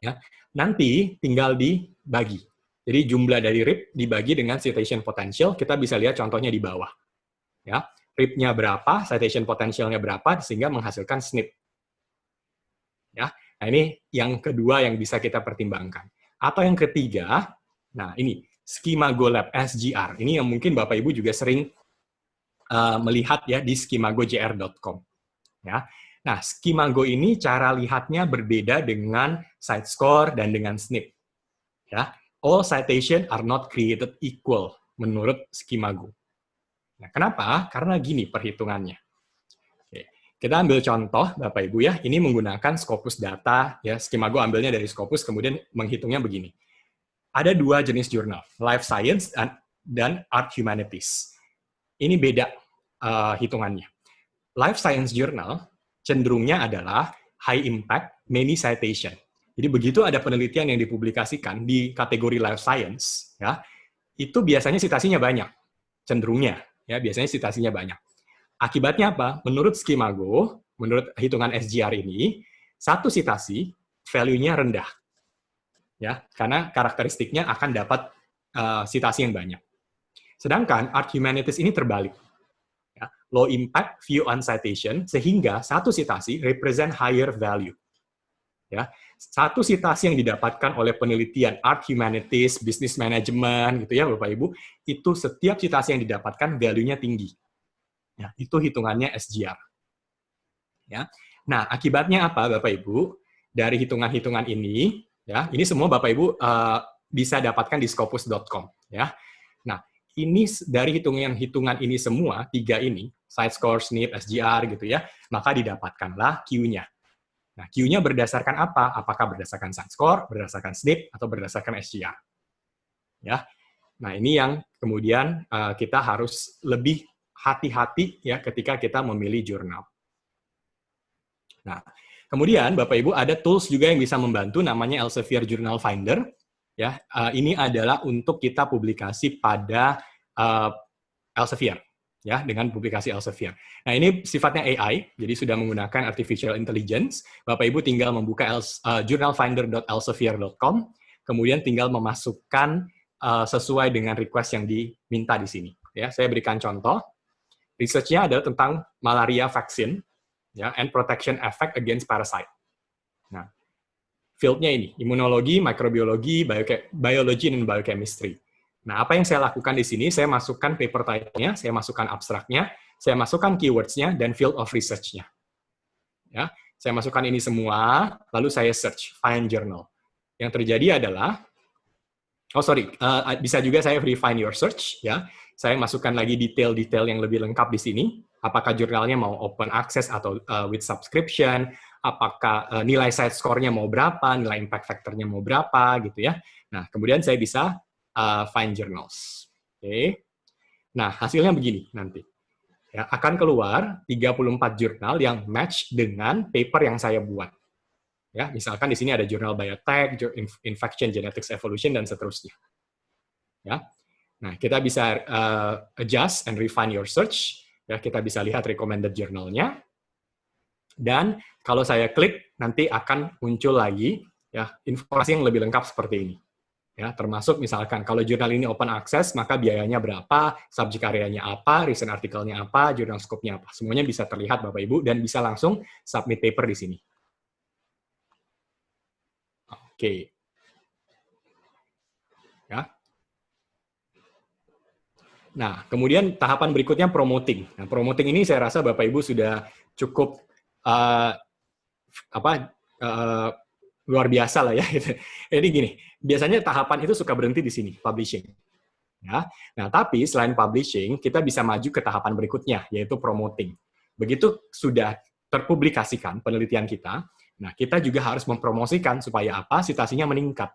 Ya. Nanti tinggal dibagi. Jadi jumlah dari RIP dibagi dengan citation potential, kita bisa lihat contohnya di bawah. Ya. RIP-nya berapa, citation potential-nya berapa, sehingga menghasilkan SNP. Ya. Nah, ini yang kedua yang bisa kita pertimbangkan. Atau yang ketiga, nah ini, Skimago Lab, SGR. Ini yang mungkin Bapak Ibu juga sering melihat ya di skimagojr.com. Ya. Nah, Skimago ini cara lihatnya berbeda dengan CiteScore dan dengan SNP. Ya. All citation are not created equal menurut Skimago. Nah, kenapa? Karena gini perhitungannya. Oke. Kita ambil contoh, Bapak Ibu ya, ini menggunakan Scopus data, ya, Skimago ambilnya dari Scopus, kemudian menghitungnya begini. Ada 2 jenis jurnal, Life Science dan Art Humanities. Ini beda hitungannya. Life Science Journal cenderungnya adalah high impact, many citation. Jadi begitu ada penelitian yang dipublikasikan di kategori Life Science, ya, itu biasanya citasinya banyak, cenderungnya, ya, biasanya citasinya banyak. Akibatnya apa? Menurut Skimago, menurut hitungan SGR ini, satu citasi value-nya rendah, ya, karena karakteristiknya akan dapat citasi yang banyak. Sedangkan Art Humanities ini terbalik. Ya, low impact, few on citation, sehingga satu citasi represent higher value. Ya, satu citasi yang didapatkan oleh penelitian Art Humanities, Business Management, gitu ya Bapak Ibu, itu setiap citasi yang didapatkan value-nya tinggi. Ya, itu hitungannya SGR. Ya. Nah, akibatnya apa, Bapak Ibu? Dari hitungan-hitungan ini, ya, ini semua Bapak Ibu bisa dapatkan di scopus.com, ya. Nah, ini dari hitungan-hitungan ini semua, 3 ini, site score, SNP, SGR gitu ya, maka didapatkanlah Q-nya. Nah, Q-nya berdasarkan apa? Apakah berdasarkan site score, berdasarkan SNP, atau berdasarkan SGR? Ya. Nah, ini yang kemudian kita harus lebih hati-hati ya ketika kita memilih jurnal. Nah, kemudian Bapak Ibu ada tools juga yang bisa membantu namanya Elsevier Journal Finder. Ya, ini adalah untuk kita publikasi pada Elsevier, ya, dengan publikasi Elsevier. Nah, ini sifatnya AI, jadi sudah menggunakan artificial intelligence. Bapak Ibu tinggal membuka journalfinder.elsevier.com, kemudian tinggal memasukkan sesuai dengan request yang diminta di sini. Ya, saya berikan contoh. Research-nya adalah tentang malaria vaksin, ya, and protection effect against parasite. Nah, field-nya ini, imunologi, mikrobiologi, biology, dan biochemistry. Nah, apa yang saya lakukan di sini, saya masukkan paper title-nya, saya masukkan abstraknya, saya masukkan keywords-nya, dan field of research-nya. Ya, saya masukkan ini semua, lalu saya search, find journal. Yang terjadi adalah, bisa juga saya refine your search, ya. Saya masukkan lagi detail-detail yang lebih lengkap di sini, apakah jurnalnya mau open access atau with subscription, apakah nilai site score-nya mau berapa, nilai impact factor-nya mau berapa, gitu ya. Nah, kemudian saya bisa find journals. Oke. Nah, hasilnya begini nanti. Ya, akan keluar 34 jurnal yang match dengan paper yang saya buat. Ya, misalkan di sini ada jurnal biotech, infection, genetics, evolution, dan seterusnya. Ya. Nah, kita bisa adjust and refine your search. Ya, kita bisa lihat recommended journal-nya. Dan kalau saya klik, nanti akan muncul lagi ya informasi yang lebih lengkap seperti ini. Ya, termasuk misalkan kalau jurnal ini open access, maka biayanya berapa, subjek areanya apa, recent artikelnya apa, jurnal scope-nya apa. Semuanya bisa terlihat Bapak Ibu dan bisa langsung submit paper di sini. Oke. Ya. Nah, kemudian tahapan berikutnya promoting. Nah, promoting ini saya rasa Bapak Ibu sudah cukup luar biasa lah ya. Jadi gini, biasanya tahapan itu suka berhenti di sini, publishing. Ya. Nah, tapi selain publishing, kita bisa maju ke tahapan berikutnya, yaitu promoting. Begitu sudah terpublikasikan penelitian kita, nah kita juga harus mempromosikan supaya apa? Citasinya meningkat.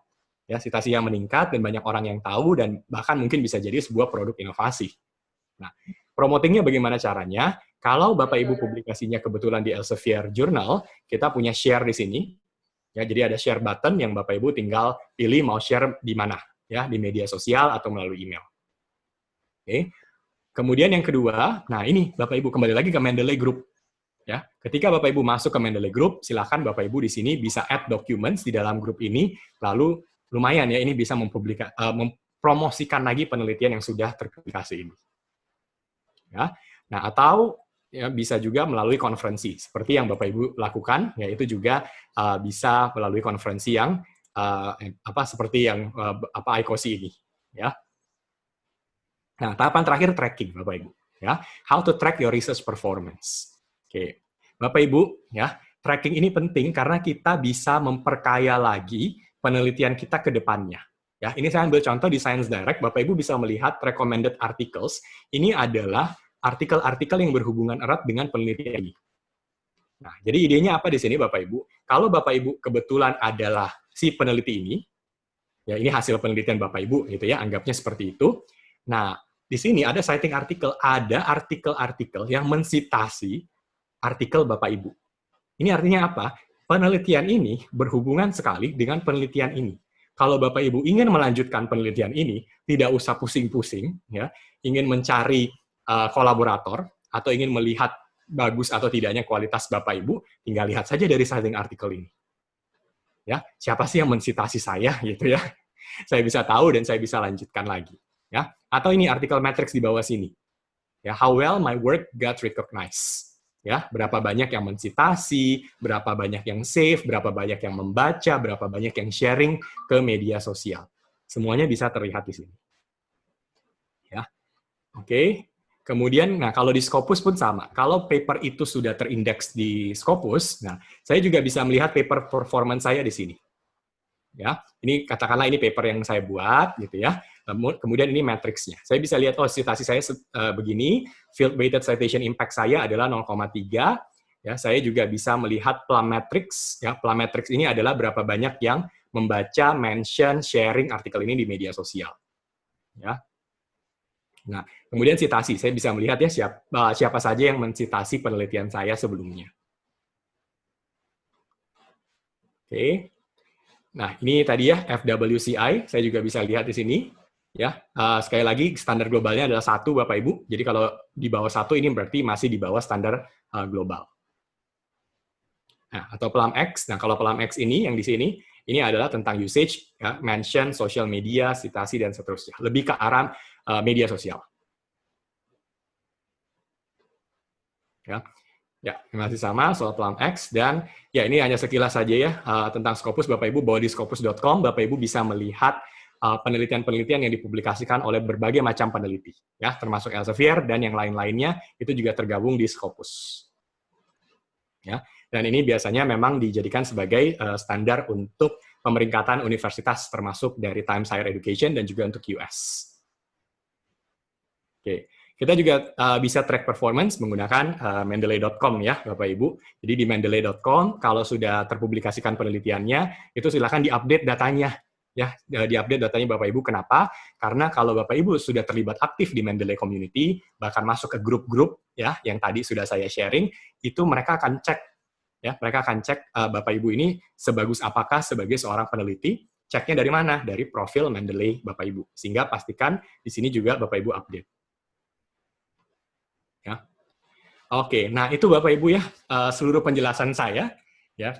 Ya, citasinya meningkat dan banyak orang yang tahu dan bahkan mungkin bisa jadi sebuah produk inovasi. Nah, promotingnya bagaimana caranya? Kalau Bapak Ibu publikasinya kebetulan di Elsevier Journal, kita punya share di sini. Ya, jadi ada share button yang Bapak Ibu tinggal pilih mau share di mana, ya, di media sosial atau melalui email. Oke. Kemudian yang kedua, nah ini Bapak Ibu kembali lagi ke Mendeley Group. Ya, ketika Bapak Ibu masuk ke Mendeley Group, silakan Bapak Ibu di sini bisa add documents di dalam grup ini, lalu lumayan ya ini bisa mempromosikan lagi penelitian yang sudah terpublikasi ini. Ya. Nah, atau ya, bisa juga melalui konferensi seperti yang Bapak Ibu lakukan, yaitu juga bisa melalui konferensi yang seperti yang ICOC ini, ya. Nah, tahapan terakhir tracking Bapak Ibu, ya. How to track your research performance. Oke. Bapak Ibu, ya, tracking ini penting karena kita bisa memperkaya lagi penelitian kita ke depannya. Ya, ini saya ambil contoh di Science Direct, Bapak Ibu bisa melihat recommended articles. Ini adalah artikel-artikel yang berhubungan erat dengan penelitian ini. Nah, jadi idenya apa di sini Bapak Ibu? Kalau Bapak Ibu kebetulan adalah si peneliti ini, ya ini hasil penelitian Bapak Ibu gitu ya, anggapnya seperti itu. Nah, di sini ada citing artikel, ada artikel-artikel yang mensitasi artikel Bapak Ibu. Ini artinya apa? Penelitian ini berhubungan sekali dengan penelitian ini. Kalau Bapak Ibu ingin melanjutkan penelitian ini, tidak usah pusing-pusing, ya, ingin mencari kolaborator atau ingin melihat bagus atau tidaknya kualitas Bapak Ibu, tinggal lihat saja dari citing artikel ini. Ya, siapa sih yang mensitasi saya gitu ya? Saya bisa tahu dan saya bisa lanjutkan lagi. Ya, atau ini artikel matrix di bawah sini. Ya, how well my work got recognized. Ya, berapa banyak yang mensitasi, berapa banyak yang save, berapa banyak yang membaca, berapa banyak yang sharing ke media sosial. Semuanya bisa terlihat di sini. Ya. Oke. Kemudian, nah kalau di Scopus pun sama. Kalau paper itu sudah terindeks di Scopus, nah saya juga bisa melihat paper performance saya di sini. Ya, ini katakanlah ini paper yang saya buat, gitu ya. Kemudian ini matriksnya. Saya bisa lihat, oh citasi saya begini, field weighted citation impact saya adalah 0,3. Ya, saya juga bisa melihat plum matrix. Ya, plum matrix ini adalah berapa banyak yang membaca, mention, sharing artikel ini di media sosial. Ya. Nah, kemudian citasi, saya bisa melihat ya siapa saja yang mencitasi penelitian saya sebelumnya. Oke. Nah, ini tadi ya FWCI, saya juga bisa lihat di sini. Ya, sekali lagi standar globalnya adalah 1, Bapak Ibu. Jadi kalau di bawah 1 ini berarti masih di bawah standar global. Nah, atau Plum X. Nah, kalau Plum X ini yang di sini, ini adalah tentang usage, ya, mention, social media, citasi dan seterusnya. Lebih ke arah media sosial. Ya. Ya, masih sama soal Plum X, dan ya ini hanya sekilas saja ya tentang Scopus. Bapak Ibu bawa di scopus.com, Bapak Ibu bisa melihat penelitian-penelitian yang dipublikasikan oleh berbagai macam peneliti, ya, termasuk Elsevier dan yang lain-lainnya itu juga tergabung di Scopus. Ya, dan ini biasanya memang dijadikan sebagai standar untuk pemeringkatan universitas termasuk dari Times Higher Education dan juga untuk US. Oke. Kita juga bisa track performance menggunakan Mendeley.com ya, Bapak Ibu. Jadi di Mendeley.com, kalau sudah terpublikasikan penelitiannya, itu silakan diupdate datanya. Ya, diupdate datanya Bapak Ibu. Kenapa? Karena kalau Bapak Ibu sudah terlibat aktif di Mendeley Community, bahkan masuk ke grup-grup ya yang tadi sudah saya sharing, itu mereka akan cek ya, mereka akan cek Bapak Ibu ini sebagus apakah sebagai seorang peneliti. Ceknya dari mana? Dari profil Mendeley Bapak Ibu. Sehingga pastikan di sini juga Bapak Ibu update. Ya. Oke, nah itu Bapak Ibu ya seluruh penjelasan saya ya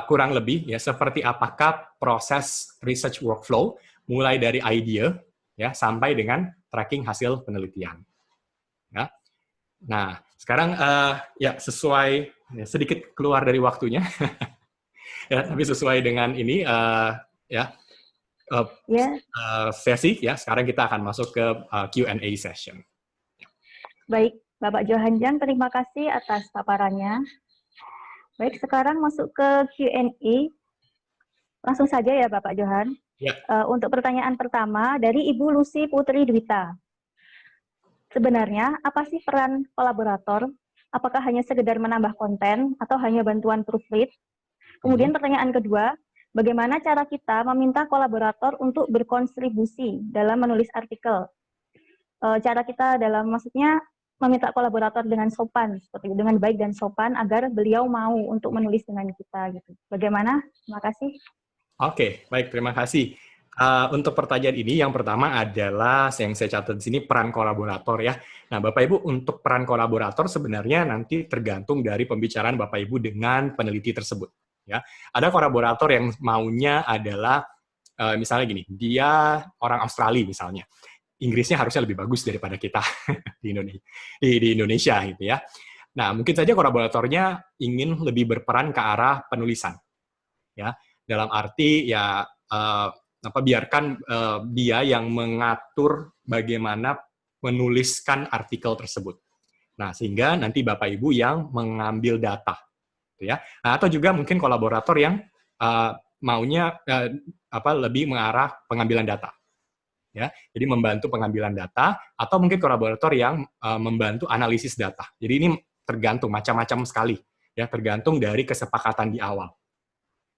kurang lebih ya seperti apakah proses research workflow mulai dari idea ya sampai dengan tracking hasil penelitian. Ya. Nah sekarang ya sesuai ya, sedikit keluar dari waktunya ya tapi sesuai dengan ini sesi ya sekarang kita akan masuk ke Q&A session. Baik, Bapak Johanjang, terima kasih atas paparannya. Baik, sekarang masuk ke Q&A. Langsung saja ya, Bapak Johan. Ya. Untuk pertanyaan pertama, dari Ibu Lucy Putri Dwita. Sebenarnya, apa sih peran kolaborator? Apakah hanya sekedar menambah konten, atau hanya bantuan proofread? Kemudian pertanyaan kedua, bagaimana cara kita meminta kolaborator untuk berkontribusi dalam menulis artikel? Cara kita dalam, maksudnya, meminta kolaborator dengan sopan, seperti dengan baik dan sopan, agar beliau mau untuk menulis dengan kita. Gitu. Bagaimana? Terima kasih. Oke, baik, terima kasih. Untuk pertanyaan ini, yang pertama adalah yang saya catat di sini peran kolaborator ya. Nah, Bapak Ibu, untuk peran kolaborator sebenarnya nanti tergantung dari pembicaraan Bapak Ibu dengan peneliti tersebut. Ya, ada kolaborator yang maunya adalah misalnya gini, dia orang Australia misalnya. Inggrisnya harusnya lebih bagus daripada kita di Indonesia gitu ya. Nah, mungkin saja kolaboratornya ingin lebih berperan ke arah penulisan. Ya, dalam arti ya biarkan dia yang mengatur bagaimana menuliskan artikel tersebut. Nah, sehingga nanti Bapak Ibu yang mengambil data gitu ya. Nah, atau juga mungkin kolaborator yang maunya lebih mengarah pengambilan data. Ya, jadi membantu pengambilan data atau mungkin kolaborator yang membantu analisis data. Jadi ini tergantung macam-macam sekali, ya tergantung dari kesepakatan di awal.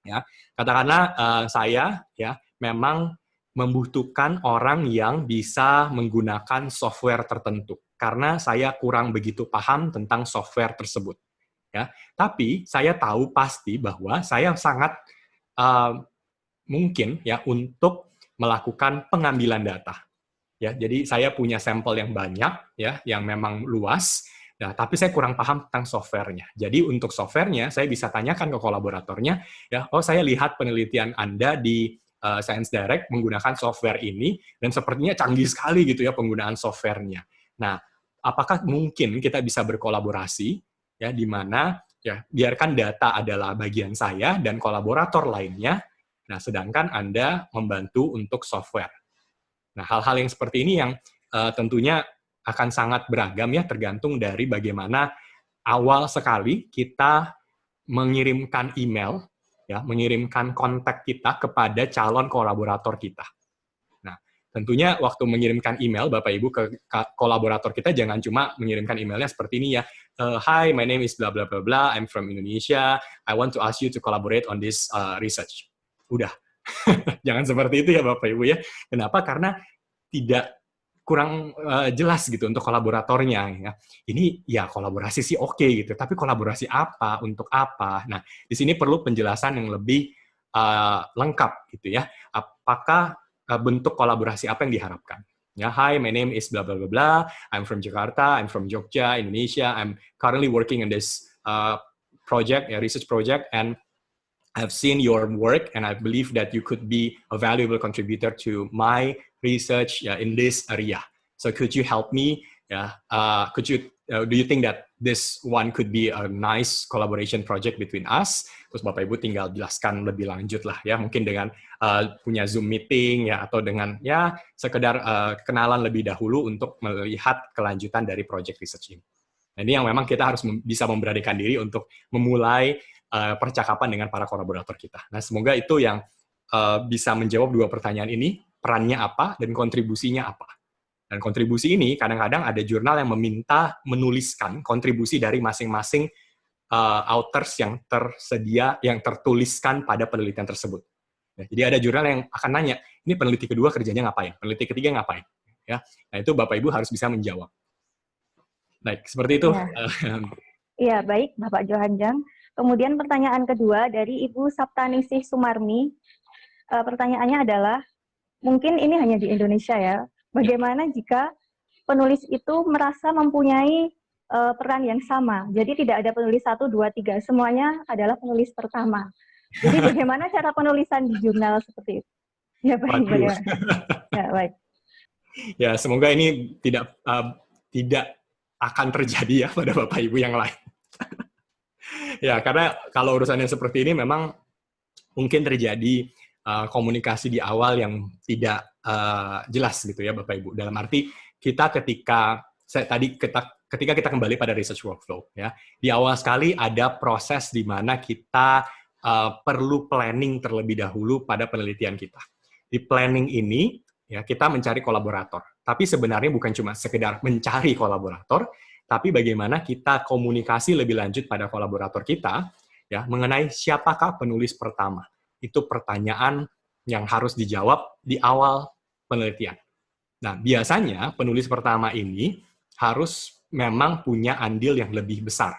Ya, katakanlah saya ya memang membutuhkan orang yang bisa menggunakan software tertentu karena saya kurang begitu paham tentang software tersebut. Ya, tapi saya tahu pasti bahwa saya sangat mungkin ya untuk melakukan pengambilan data. Ya, jadi saya punya sampel yang banyak ya, yang memang luas. Nah, tapi saya kurang paham tentang softwarenya. Jadi untuk softwarenya saya bisa tanyakan ke kolaboratornya, ya, oh saya lihat penelitian Anda di Science Direct menggunakan software ini dan sepertinya canggih sekali gitu ya penggunaan softwarenya. Nah, apakah mungkin kita bisa berkolaborasi ya di mana ya biarkan data adalah bagian saya dan kolaborator lainnya. Nah, sedangkan Anda membantu untuk software. Nah, hal-hal yang seperti ini yang tentunya akan sangat beragam ya, tergantung dari bagaimana awal sekali kita mengirimkan email, ya, mengirimkan kontak kita kepada calon kolaborator kita. Nah, tentunya waktu mengirimkan email, Bapak Ibu, ke kolaborator kita, jangan cuma mengirimkan emailnya seperti ini ya, hi, my name is blah blah blah blah, I'm from Indonesia, I want to ask you to collaborate on this research. Udah, jangan seperti itu ya Bapak Ibu ya. Kenapa? Karena tidak kurang jelas gitu untuk kolaboratornya ya. Ini ya kolaborasi sih oke gitu, tapi kolaborasi apa, untuk apa? Nah, di sini perlu penjelasan yang lebih lengkap gitu ya. Apakah bentuk kolaborasi apa yang diharapkan? Ya, hi, my name is blah blah blah blah. I'm from Jakarta, I'm from Jogja, Indonesia. I'm currently working on this project, a research project, and I've seen your work, and I believe that you could be a valuable contributor to my research in this area. So could you help me? Do you think that this one could be a nice collaboration project between us? Terus Bapak Ibu tinggal jelaskan lebih lanjut lah ya, mungkin dengan punya Zoom meeting ya, atau dengan ya sekedar kenalan lebih dahulu untuk melihat kelanjutan dari project research ini. Nah, ini yang memang kita harus bisa memberanikan diri untuk memulai percakapan dengan para kolaborator kita. Nah, semoga itu yang bisa menjawab dua pertanyaan ini, perannya apa dan kontribusinya apa. Dan kontribusi ini kadang-kadang ada jurnal yang meminta menuliskan kontribusi dari masing-masing authors yang tersedia, yang tertuliskan pada penelitian tersebut. Nah, jadi ada jurnal yang akan nanya, ini peneliti kedua kerjanya ngapain, peneliti ketiga ngapain. Ya, nah itu Bapak Ibu harus bisa menjawab. Baik, seperti itu. Iya, baik Bapak Johanjang. Kemudian pertanyaan kedua dari Ibu Saptaningsih Sumarmi. Pertanyaannya adalah, mungkin ini hanya di Indonesia ya, bagaimana jika penulis itu merasa mempunyai peran yang sama? Jadi tidak ada penulis 1, 2, 3, semuanya adalah penulis pertama. Jadi bagaimana cara penulisan di jurnal seperti itu? Ya, baik. Ya, baik. Ya, semoga ini tidak akan terjadi ya pada Bapak Ibu yang lain. Ya, karena kalau urusannya seperti ini memang mungkin terjadi komunikasi di awal yang tidak jelas gitu ya Bapak Ibu. Dalam arti ketika kita kembali pada research workflow ya, di awal sekali ada proses di mana kita perlu planning terlebih dahulu pada penelitian kita. Di planning ini ya kita mencari kolaborator. Tapi sebenarnya bukan cuma sekedar mencari kolaborator, tapi bagaimana kita komunikasi lebih lanjut pada kolaborator kita ya mengenai siapakah penulis pertama. Itu pertanyaan yang harus dijawab di awal penelitian. Nah, biasanya penulis pertama ini harus memang punya andil yang lebih besar.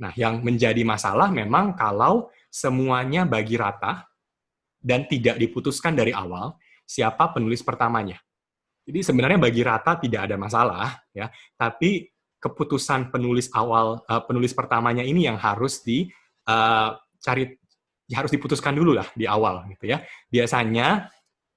Nah, yang menjadi masalah memang kalau semuanya bagi rata dan tidak diputuskan dari awal siapa penulis pertamanya. Jadi sebenarnya bagi rata tidak ada masalah ya, tapi keputusan penulis pertamanya ini yang harus harus diputuskan dulu lah di awal gitu ya. Biasanya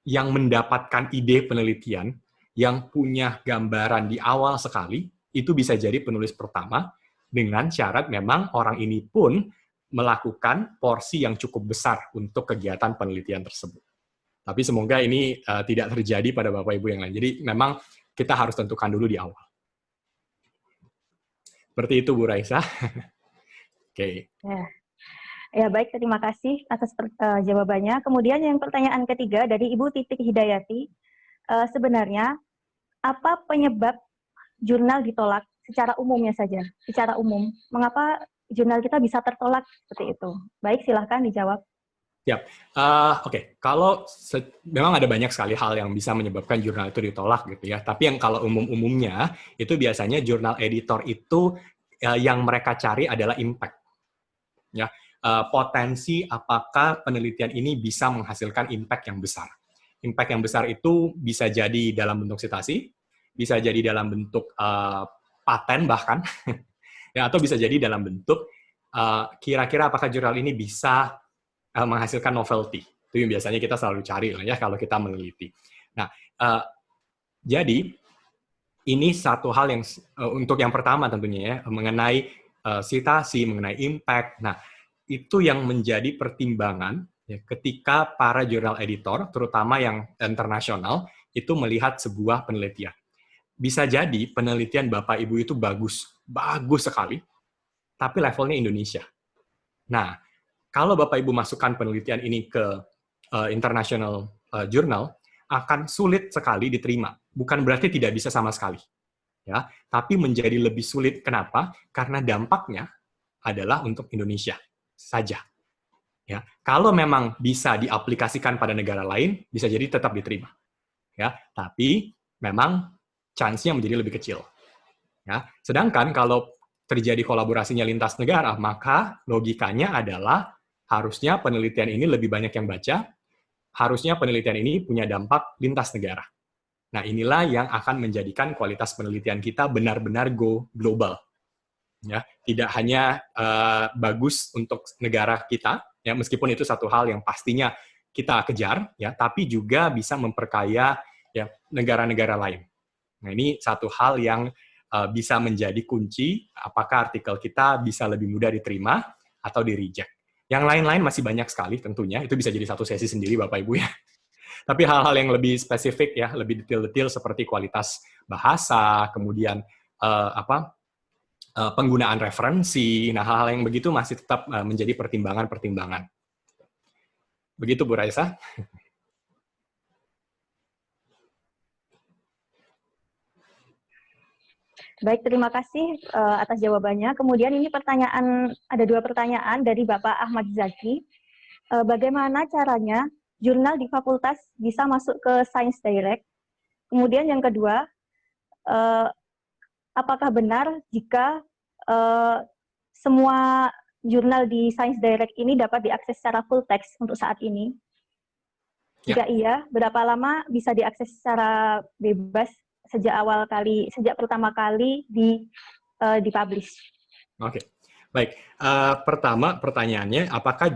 yang mendapatkan ide penelitian, yang punya gambaran di awal sekali, itu bisa jadi penulis pertama dengan syarat memang orang ini pun melakukan porsi yang cukup besar untuk kegiatan penelitian tersebut. Tapi semoga ini tidak terjadi pada Bapak Ibu yang lain. Jadi memang kita harus tentukan dulu di awal. Seperti itu Bu Raisa. Oke. Ya, baik, terima kasih atas jawabannya. Kemudian yang pertanyaan ketiga dari Ibu Titik Hidayati, sebenarnya apa penyebab jurnal ditolak secara umumnya saja? Secara umum, mengapa jurnal kita bisa tertolak seperti itu? Baik, silahkan dijawab. Siap. Oke. Kalau memang ada banyak sekali hal yang bisa menyebabkan jurnal itu ditolak gitu ya. Tapi yang kalau umumnya itu biasanya jurnal editor itu yang mereka cari adalah impact. Ya, potensi apakah penelitian ini bisa menghasilkan impact yang besar. Impact yang besar itu bisa jadi dalam bentuk sitasi, bisa jadi dalam bentuk paten bahkan, ya, atau bisa jadi dalam bentuk kira-kira apakah jurnal ini bisa menghasilkan novelty. Itu yang biasanya kita selalu cari lah ya kalau kita meneliti. Nah, jadi ini satu hal yang untuk yang pertama tentunya ya, mengenai sitasi, mengenai impact. Nah, itu yang menjadi pertimbangan ya, ketika para jurnal editor, terutama yang internasional, itu melihat sebuah penelitian. bisa jadi penelitian Bapak Ibu itu bagus, bagus sekali, tapi levelnya Indonesia. Nah, kalau Bapak Ibu masukkan penelitian ini ke international journal, akan sulit sekali diterima. Bukan berarti tidak bisa sama sekali, ya, tapi menjadi lebih sulit. Kenapa? Karena dampaknya adalah untuk Indonesia saja. Ya, kalau memang bisa diaplikasikan pada negara lain, bisa jadi tetap diterima. Ya, tapi memang chance-nya menjadi lebih kecil. Ya, sedangkan kalau terjadi kolaborasinya lintas negara, maka logikanya adalah harusnya penelitian ini lebih banyak yang baca, harusnya penelitian ini punya dampak lintas negara. Nah, inilah yang akan menjadikan kualitas penelitian kita benar-benar go global. Ya, tidak hanya bagus untuk negara kita, ya, meskipun itu satu hal yang pastinya kita kejar, ya, tapi juga bisa memperkaya ya negara-negara lain. Nah, ini satu hal yang bisa menjadi kunci apakah artikel kita bisa lebih mudah diterima atau di-reject. Yang lain-lain masih banyak sekali tentunya, itu bisa jadi satu sesi sendiri Bapak Ibu ya. Tapi hal-hal yang lebih spesifik ya, lebih detail-detail seperti kualitas bahasa, kemudian penggunaan referensi, nah hal-hal yang begitu masih tetap menjadi pertimbangan-pertimbangan. Begitu Bu Raisa. Baik, terima kasih atas jawabannya. Kemudian ini ada 2 pertanyaan dari Bapak Ahmad Zaki. Bagaimana caranya jurnal di fakultas bisa masuk ke Science Direct? Kemudian yang kedua, apakah benar jika semua jurnal di Science Direct ini dapat diakses secara full text untuk saat ini? Jika iya, berapa lama bisa diakses secara bebas sejak pertama kali dipublish? Oke, baik. Pertama pertanyaannya, apakah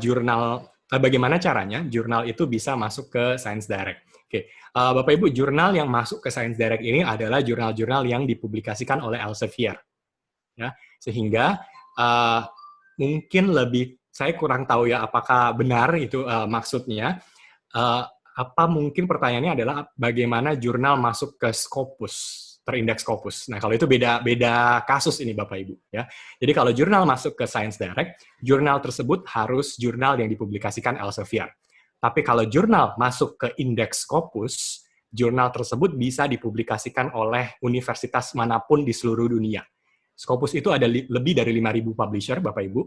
bagaimana caranya jurnal itu bisa masuk ke Science Direct? Oke, Bapak Ibu, jurnal yang masuk ke Science Direct ini adalah jurnal-jurnal yang dipublikasikan oleh Elsevier, ya. Sehingga mungkin saya kurang tahu ya apakah benar itu maksudnya. Mungkin pertanyaannya adalah bagaimana jurnal masuk ke Scopus, terindeks Scopus. Nah, kalau itu beda kasus ini Bapak Ibu ya. Jadi kalau jurnal masuk ke Science Direct, jurnal tersebut harus jurnal yang dipublikasikan Elsevier. Tapi kalau jurnal masuk ke indeks Scopus, jurnal tersebut bisa dipublikasikan oleh universitas manapun di seluruh dunia. Scopus itu ada lebih dari 5.000 publisher Bapak Ibu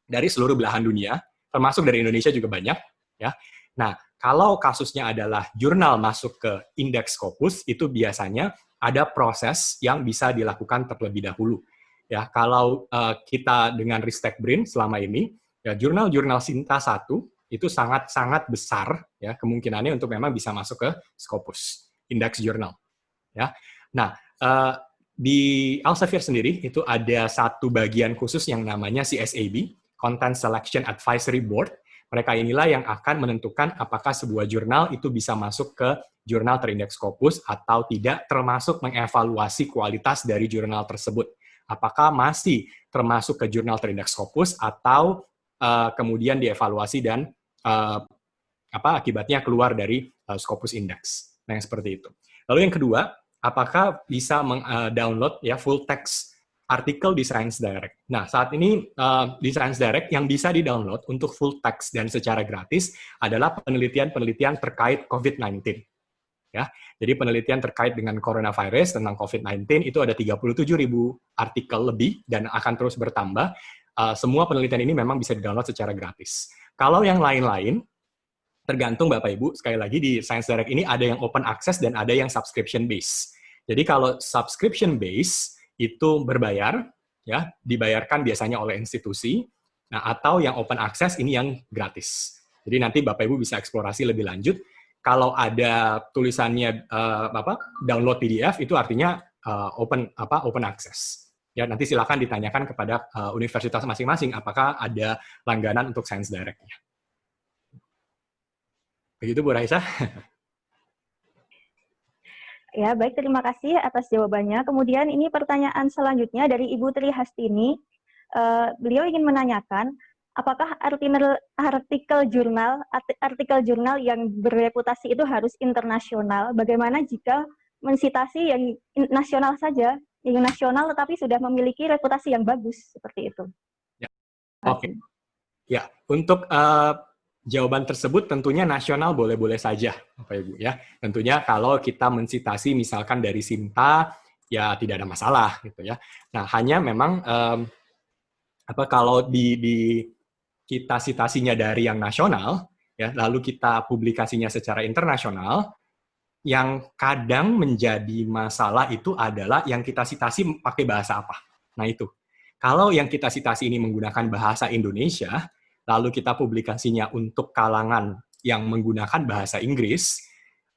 dari seluruh belahan dunia, termasuk dari Indonesia juga banyak ya. Nah, kalau kasusnya adalah jurnal masuk ke indeks Scopus, itu biasanya ada proses yang bisa dilakukan terlebih dahulu. Ya, kalau kita dengan Ristek BRIN selama ini, ya jurnal-jurnal Sinta 1 itu sangat-sangat besar ya kemungkinannya untuk memang bisa masuk ke Scopus, indeks jurnal. Ya. Nah, di Elsevier sendiri itu ada satu bagian khusus yang namanya CSAB, Content Selection Advisory Board. Mereka inilah yang akan menentukan apakah sebuah jurnal itu bisa masuk ke jurnal terindeks Scopus atau tidak, termasuk mengevaluasi kualitas dari jurnal tersebut. Apakah masih termasuk ke jurnal terindeks Scopus atau kemudian dievaluasi dan akibatnya keluar dari Scopus Index. Nah, yang seperti itu. Lalu yang kedua, apakah bisa download ya full text artikel di Science Direct. Nah, saat ini di Science Direct yang bisa di-download untuk full text dan secara gratis adalah penelitian-penelitian terkait COVID-19. Ya, jadi penelitian terkait dengan coronavirus tentang COVID-19 itu ada 37.000 artikel lebih dan akan terus bertambah. Semua penelitian ini memang bisa di-download secara gratis. Kalau yang lain-lain, tergantung Bapak Ibu, sekali lagi di Science Direct ini ada yang open access dan ada yang subscription base. Jadi kalau subscription base itu berbayar, ya, dibayarkan biasanya oleh institusi, nah atau yang open access ini yang gratis. Jadi nanti Bapak Ibu bisa eksplorasi lebih lanjut. Kalau ada tulisannya download PDF itu artinya open access. Ya, nanti silakan ditanyakan kepada universitas masing-masing apakah ada langganan untuk Science Direct-nya. Begitu Bu Raisa. Ya, baik, terima kasih atas jawabannya. Kemudian ini pertanyaan selanjutnya dari Ibu Tri Hastini. Beliau ingin menanyakan, apakah artikel jurnal yang berreputasi itu harus internasional? Bagaimana jika mensitasi yang nasional saja, yang nasional tetapi sudah memiliki reputasi yang bagus seperti itu. Ya. Oke. Ya, untuk jawaban tersebut tentunya nasional boleh-boleh saja, Bapak Ibu ya. Tentunya kalau kita mensitasi misalkan dari Sinta, ya tidak ada masalah gitu ya. Nah, hanya memang kalau di kita citasinya dari yang nasional, ya, lalu kita publikasinya secara internasional, yang kadang menjadi masalah itu adalah yang kita citasi pakai bahasa apa. Nah itu, kalau yang kita citasi ini menggunakan bahasa Indonesia, lalu kita publikasinya untuk kalangan yang menggunakan bahasa Inggris,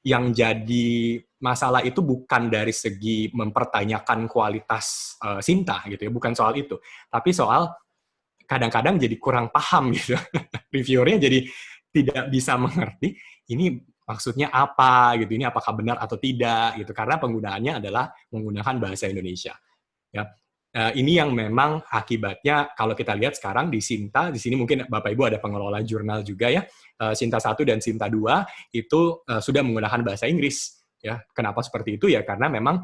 yang jadi masalah itu bukan dari segi mempertanyakan kualitas Sinta gitu ya, bukan soal itu, tapi soal kadang-kadang jadi kurang paham gitu. Reviewernya jadi tidak bisa mengerti ini maksudnya apa gitu, ini apakah benar atau tidak gitu, karena penggunaannya adalah menggunakan bahasa Indonesia. Ya, ini yang memang akibatnya kalau kita lihat sekarang di Sinta, di sini mungkin Bapak Ibu ada pengelola jurnal juga ya, Sinta 1 dan Sinta 2 itu sudah menggunakan bahasa Inggris. Ya, kenapa seperti itu ya? Karena memang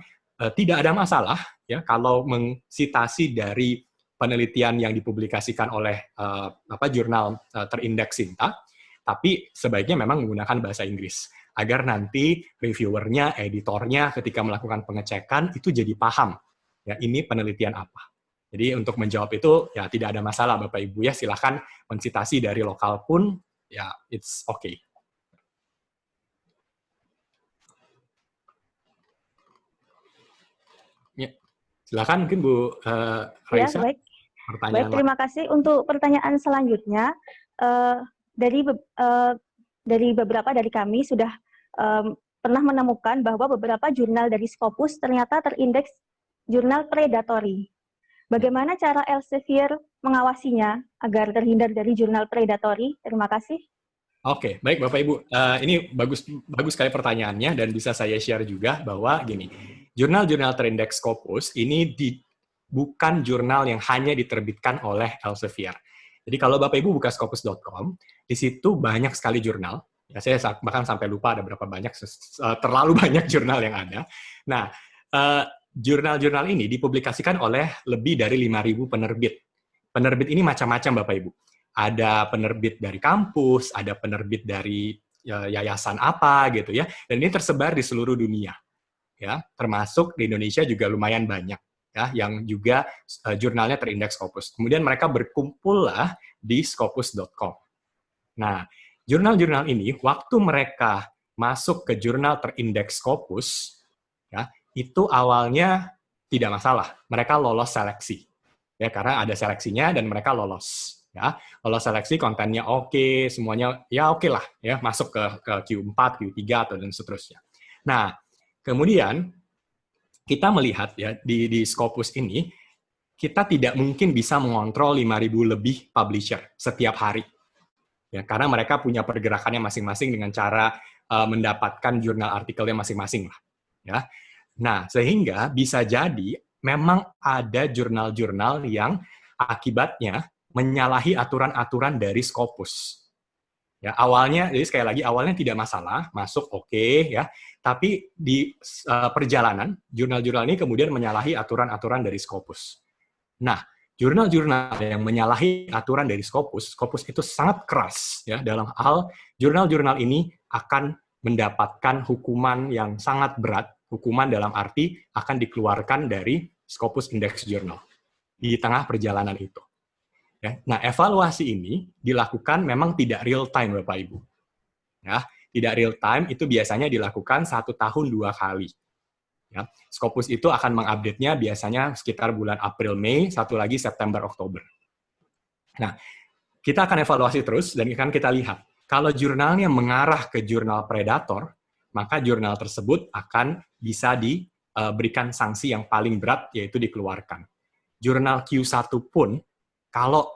tidak ada masalah ya kalau mensitasi dari penelitian yang dipublikasikan oleh jurnal terindeks Sinta, tapi sebaiknya memang menggunakan bahasa Inggris, agar nanti reviewernya, editornya ketika melakukan pengecekan itu jadi paham, ya ini penelitian apa. Jadi untuk menjawab itu, ya tidak ada masalah Bapak Ibu ya, silahkan mensitasi dari lokal pun, ya it's okay. Ya, silahkan mungkin Bu Raisa. Ya, baik. Pertanyaan terima kasih. Untuk pertanyaan selanjutnya, dari beberapa dari kami sudah pernah menemukan bahwa beberapa jurnal dari Scopus ternyata terindeks jurnal predatory. Bagaimana cara Elsevier mengawasinya agar terhindar dari jurnal predatory? Terima kasih. Oke, baik Bapak Ibu. Ini bagus sekali pertanyaannya dan bisa saya share juga bahwa gini, jurnal-jurnal terindeks Scopus ini bukan jurnal yang hanya diterbitkan oleh Elsevier. Jadi kalau Bapak Ibu buka scopus.com, di situ banyak sekali jurnal. Ya, saya bahkan sampai lupa ada berapa banyak, terlalu banyak jurnal yang ada. Nah, jurnal-jurnal ini dipublikasikan oleh lebih dari 5.000 penerbit. Penerbit ini macam-macam Bapak Ibu. Ada penerbit dari kampus, ada penerbit dari yayasan apa gitu ya. Dan ini tersebar di seluruh dunia. Ya, termasuk di Indonesia juga lumayan banyak. Ya, yang juga jurnalnya terindeks Scopus. Kemudian mereka berkumpullah di scopus.com. Nah, jurnal-jurnal ini, waktu mereka masuk ke jurnal terindeks Scopus, ya, itu awalnya tidak masalah. Mereka lolos seleksi. Ya, karena ada seleksinya dan mereka lolos. Ya, lolos seleksi, kontennya oke, semuanya ya oke lah. Ya, masuk ke Q4, Q3, atau dan seterusnya. Nah, kemudian kita melihat ya di Scopus ini, kita tidak mungkin bisa mengontrol 5.000 lebih publisher setiap hari. Ya, karena mereka punya pergerakannya masing-masing dengan cara mendapatkan jurnal artikelnya masing-masing lah. Ya. Nah, sehingga bisa jadi memang ada jurnal-jurnal yang akibatnya menyalahi aturan-aturan dari Scopus. Ya, awalnya, jadi sekali lagi, awalnya tidak masalah, masuk oke, ya. Tapi di perjalanan, jurnal-jurnal ini kemudian menyalahi aturan-aturan dari Scopus. Nah, jurnal-jurnal yang menyalahi aturan dari Scopus itu sangat keras, ya, dalam hal jurnal-jurnal ini akan mendapatkan hukuman yang sangat berat, hukuman dalam arti akan dikeluarkan dari Scopus Index Journal di tengah perjalanan itu. Ya, nah, evaluasi ini dilakukan memang tidak real time, Bapak Ibu. Ya, tidak real time itu biasanya dilakukan 1 tahun 2 kali. Ya, Scopus itu akan mengupdate-nya biasanya sekitar bulan April, Mei, satu lagi September, Oktober. Nah, kita akan evaluasi terus dan akan kita lihat. Kalau jurnalnya mengarah ke jurnal predator, maka jurnal tersebut akan bisa diberikan sanksi yang paling berat, yaitu dikeluarkan. Jurnal Q1 pun, kalau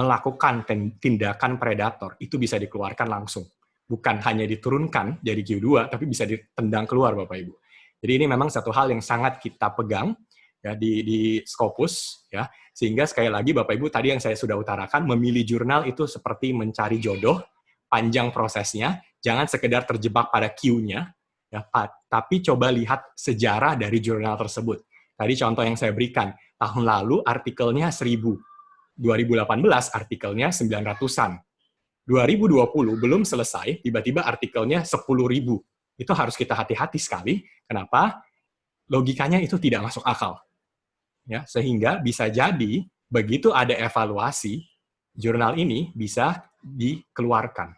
melakukan tindakan predator, itu bisa dikeluarkan langsung. Bukan hanya diturunkan jadi Q2, tapi bisa ditendang keluar, Bapak Ibu. Jadi ini memang satu hal yang sangat kita pegang ya di Scopus, ya, sehingga sekali lagi Bapak Ibu tadi yang saya sudah utarakan, memilih jurnal itu seperti mencari jodoh, panjang prosesnya, jangan sekedar terjebak pada Q-nya, Ya, tapi coba lihat sejarah dari jurnal tersebut. Tadi contoh yang saya berikan, tahun lalu artikelnya 1000, 2018 artikelnya 900-an. 2020 belum selesai, tiba-tiba artikelnya 10.000. Itu harus kita hati-hati sekali. Kenapa? Logikanya itu tidak masuk akal. Ya, sehingga bisa jadi begitu ada evaluasi, jurnal ini bisa dikeluarkan.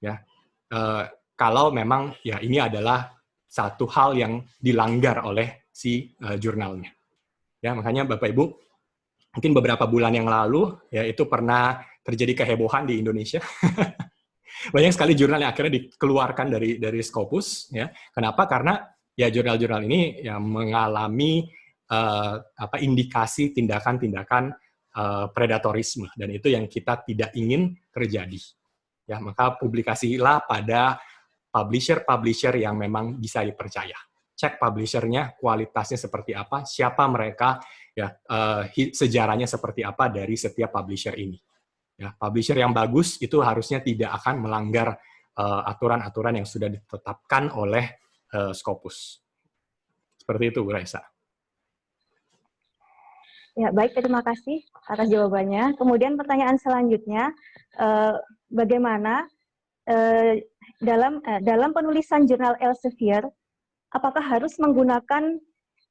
Ya, kalau memang ya ini adalah satu hal yang dilanggar oleh si jurnalnya. Ya, makanya Bapak Ibu, mungkin beberapa bulan yang lalu ya itu pernah terjadi kehebohan di Indonesia. Banyak sekali jurnal yang akhirnya dikeluarkan dari Scopus, ya. Kenapa? Karena ya jurnal-jurnal ini yang mengalami indikasi tindakan-tindakan predatorisme, dan itu yang kita tidak ingin terjadi. Ya, maka publikasilah pada publisher-publisher yang memang bisa dipercaya. Cek publishernya, kualitasnya seperti apa, siapa mereka, ya sejarahnya seperti apa dari setiap publisher ini. Ya, publisher yang bagus itu harusnya tidak akan melanggar aturan-aturan yang sudah ditetapkan oleh Scopus. Seperti itu, Bu Raisa. Ya, baik, terima kasih atas jawabannya. Kemudian pertanyaan selanjutnya, bagaimana dalam penulisan jurnal Elsevier, apakah harus menggunakan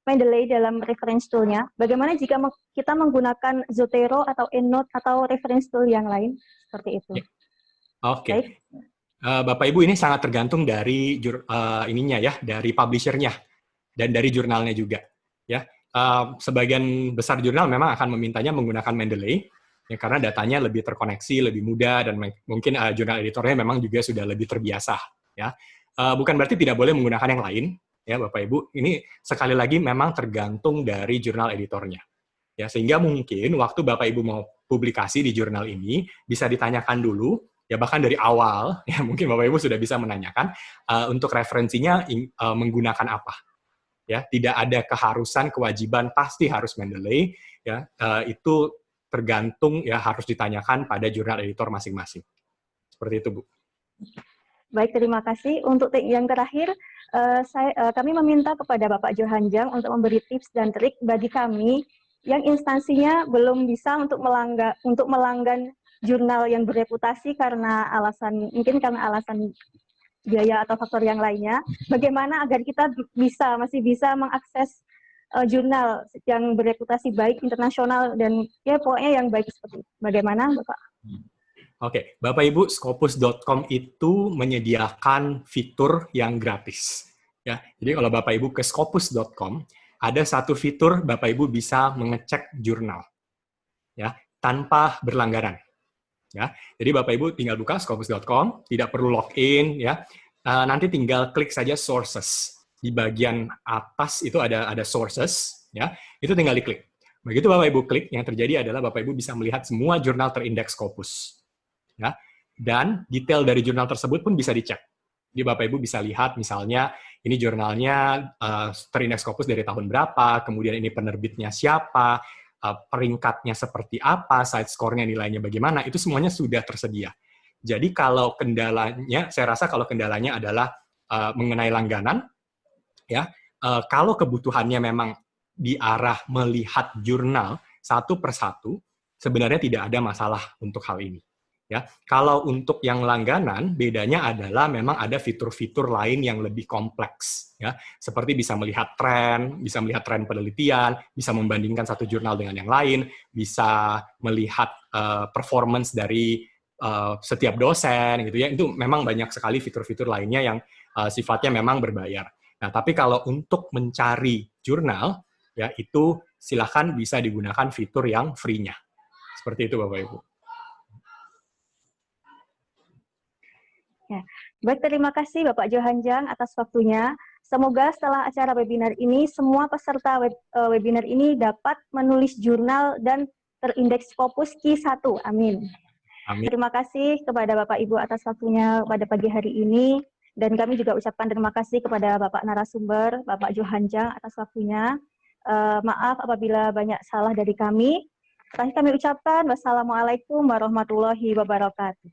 Mendeley dalam reference tool-nya? Bagaimana jika kita menggunakan Zotero atau EndNote atau reference tool yang lain? Seperti itu. Oke. Bapak Ibu, ini sangat tergantung dari ininya ya, dari publisher-nya dan dari jurnalnya juga. Ya, sebagian besar jurnal memang akan memintanya menggunakan Mendeley, ya, karena datanya lebih terkoneksi, lebih mudah, dan mungkin jurnal editornya memang juga sudah lebih terbiasa. Ya, bukan berarti tidak boleh menggunakan yang lain. Ya, Bapak Ibu, ini sekali lagi memang tergantung dari jurnal editornya. Ya, sehingga mungkin waktu Bapak Ibu mau publikasi di jurnal ini bisa ditanyakan dulu, ya bahkan dari awal, ya mungkin Bapak Ibu sudah bisa menanyakan untuk referensinya menggunakan apa. Ya, tidak ada keharusan, kewajiban pasti harus Mendeley, ya itu tergantung, ya harus ditanyakan pada jurnal editor masing-masing. Seperti itu, Bu. Baik, terima kasih. Untuk yang terakhir, kami meminta kepada Bapak Johanjang untuk memberi tips dan trik bagi kami yang instansinya belum bisa untuk melanggan jurnal yang bereputasi karena mungkin karena alasan biaya atau faktor yang lainnya. Bagaimana agar kita masih bisa mengakses jurnal yang bereputasi baik internasional dan ya pokoknya yang baik seperti itu. Bagaimana, Bapak? Oke, Bapak Ibu, Scopus.com itu menyediakan fitur yang gratis. Ya, jadi kalau Bapak Ibu ke Scopus.com, ada satu fitur Bapak Ibu bisa mengecek jurnal, ya, tanpa berlangganan. Ya, jadi Bapak Ibu tinggal buka Scopus.com, tidak perlu login, ya. Nanti tinggal klik saja sources. Di bagian atas itu ada sources, ya. Itu tinggal diklik. Begitu Bapak Ibu klik, yang terjadi adalah Bapak Ibu bisa melihat semua jurnal terindeks Scopus. Ya, dan detail dari jurnal tersebut pun bisa dicek. Jadi Bapak Ibu bisa lihat misalnya ini jurnalnya terindeks Scopus dari tahun berapa, kemudian ini penerbitnya siapa, peringkatnya seperti apa, side score-nya nilainya bagaimana, itu semuanya sudah tersedia. Jadi kalau kendalanya, saya rasa kalau kendalanya adalah mengenai langganan, ya kalau kebutuhannya memang diarah melihat jurnal satu persatu, sebenarnya tidak ada masalah untuk hal ini. Ya, kalau untuk yang langganan, bedanya adalah memang ada fitur-fitur lain yang lebih kompleks. Ya, seperti bisa melihat tren penelitian, bisa membandingkan satu jurnal dengan yang lain, bisa melihat performance dari setiap dosen, gitu ya. Itu memang banyak sekali fitur-fitur lainnya yang sifatnya memang berbayar. Nah, tapi kalau untuk mencari jurnal, ya itu silakan bisa digunakan fitur yang free-nya. Seperti itu, Bapak Ibu. Ya. Baik, terima kasih Bapak Johanjang atas waktunya. Semoga setelah acara webinar ini, semua peserta webinar ini dapat menulis jurnal dan terindeks Scopus Q1. Amin. Amin. Terima kasih kepada Bapak Ibu atas waktunya pada pagi hari ini. Dan kami juga ucapkan terima kasih kepada Bapak narasumber, Bapak Johanjang atas waktunya. Maaf apabila banyak salah dari kami. Terakhir kami ucapkan wassalamualaikum warahmatullahi wabarakatuh.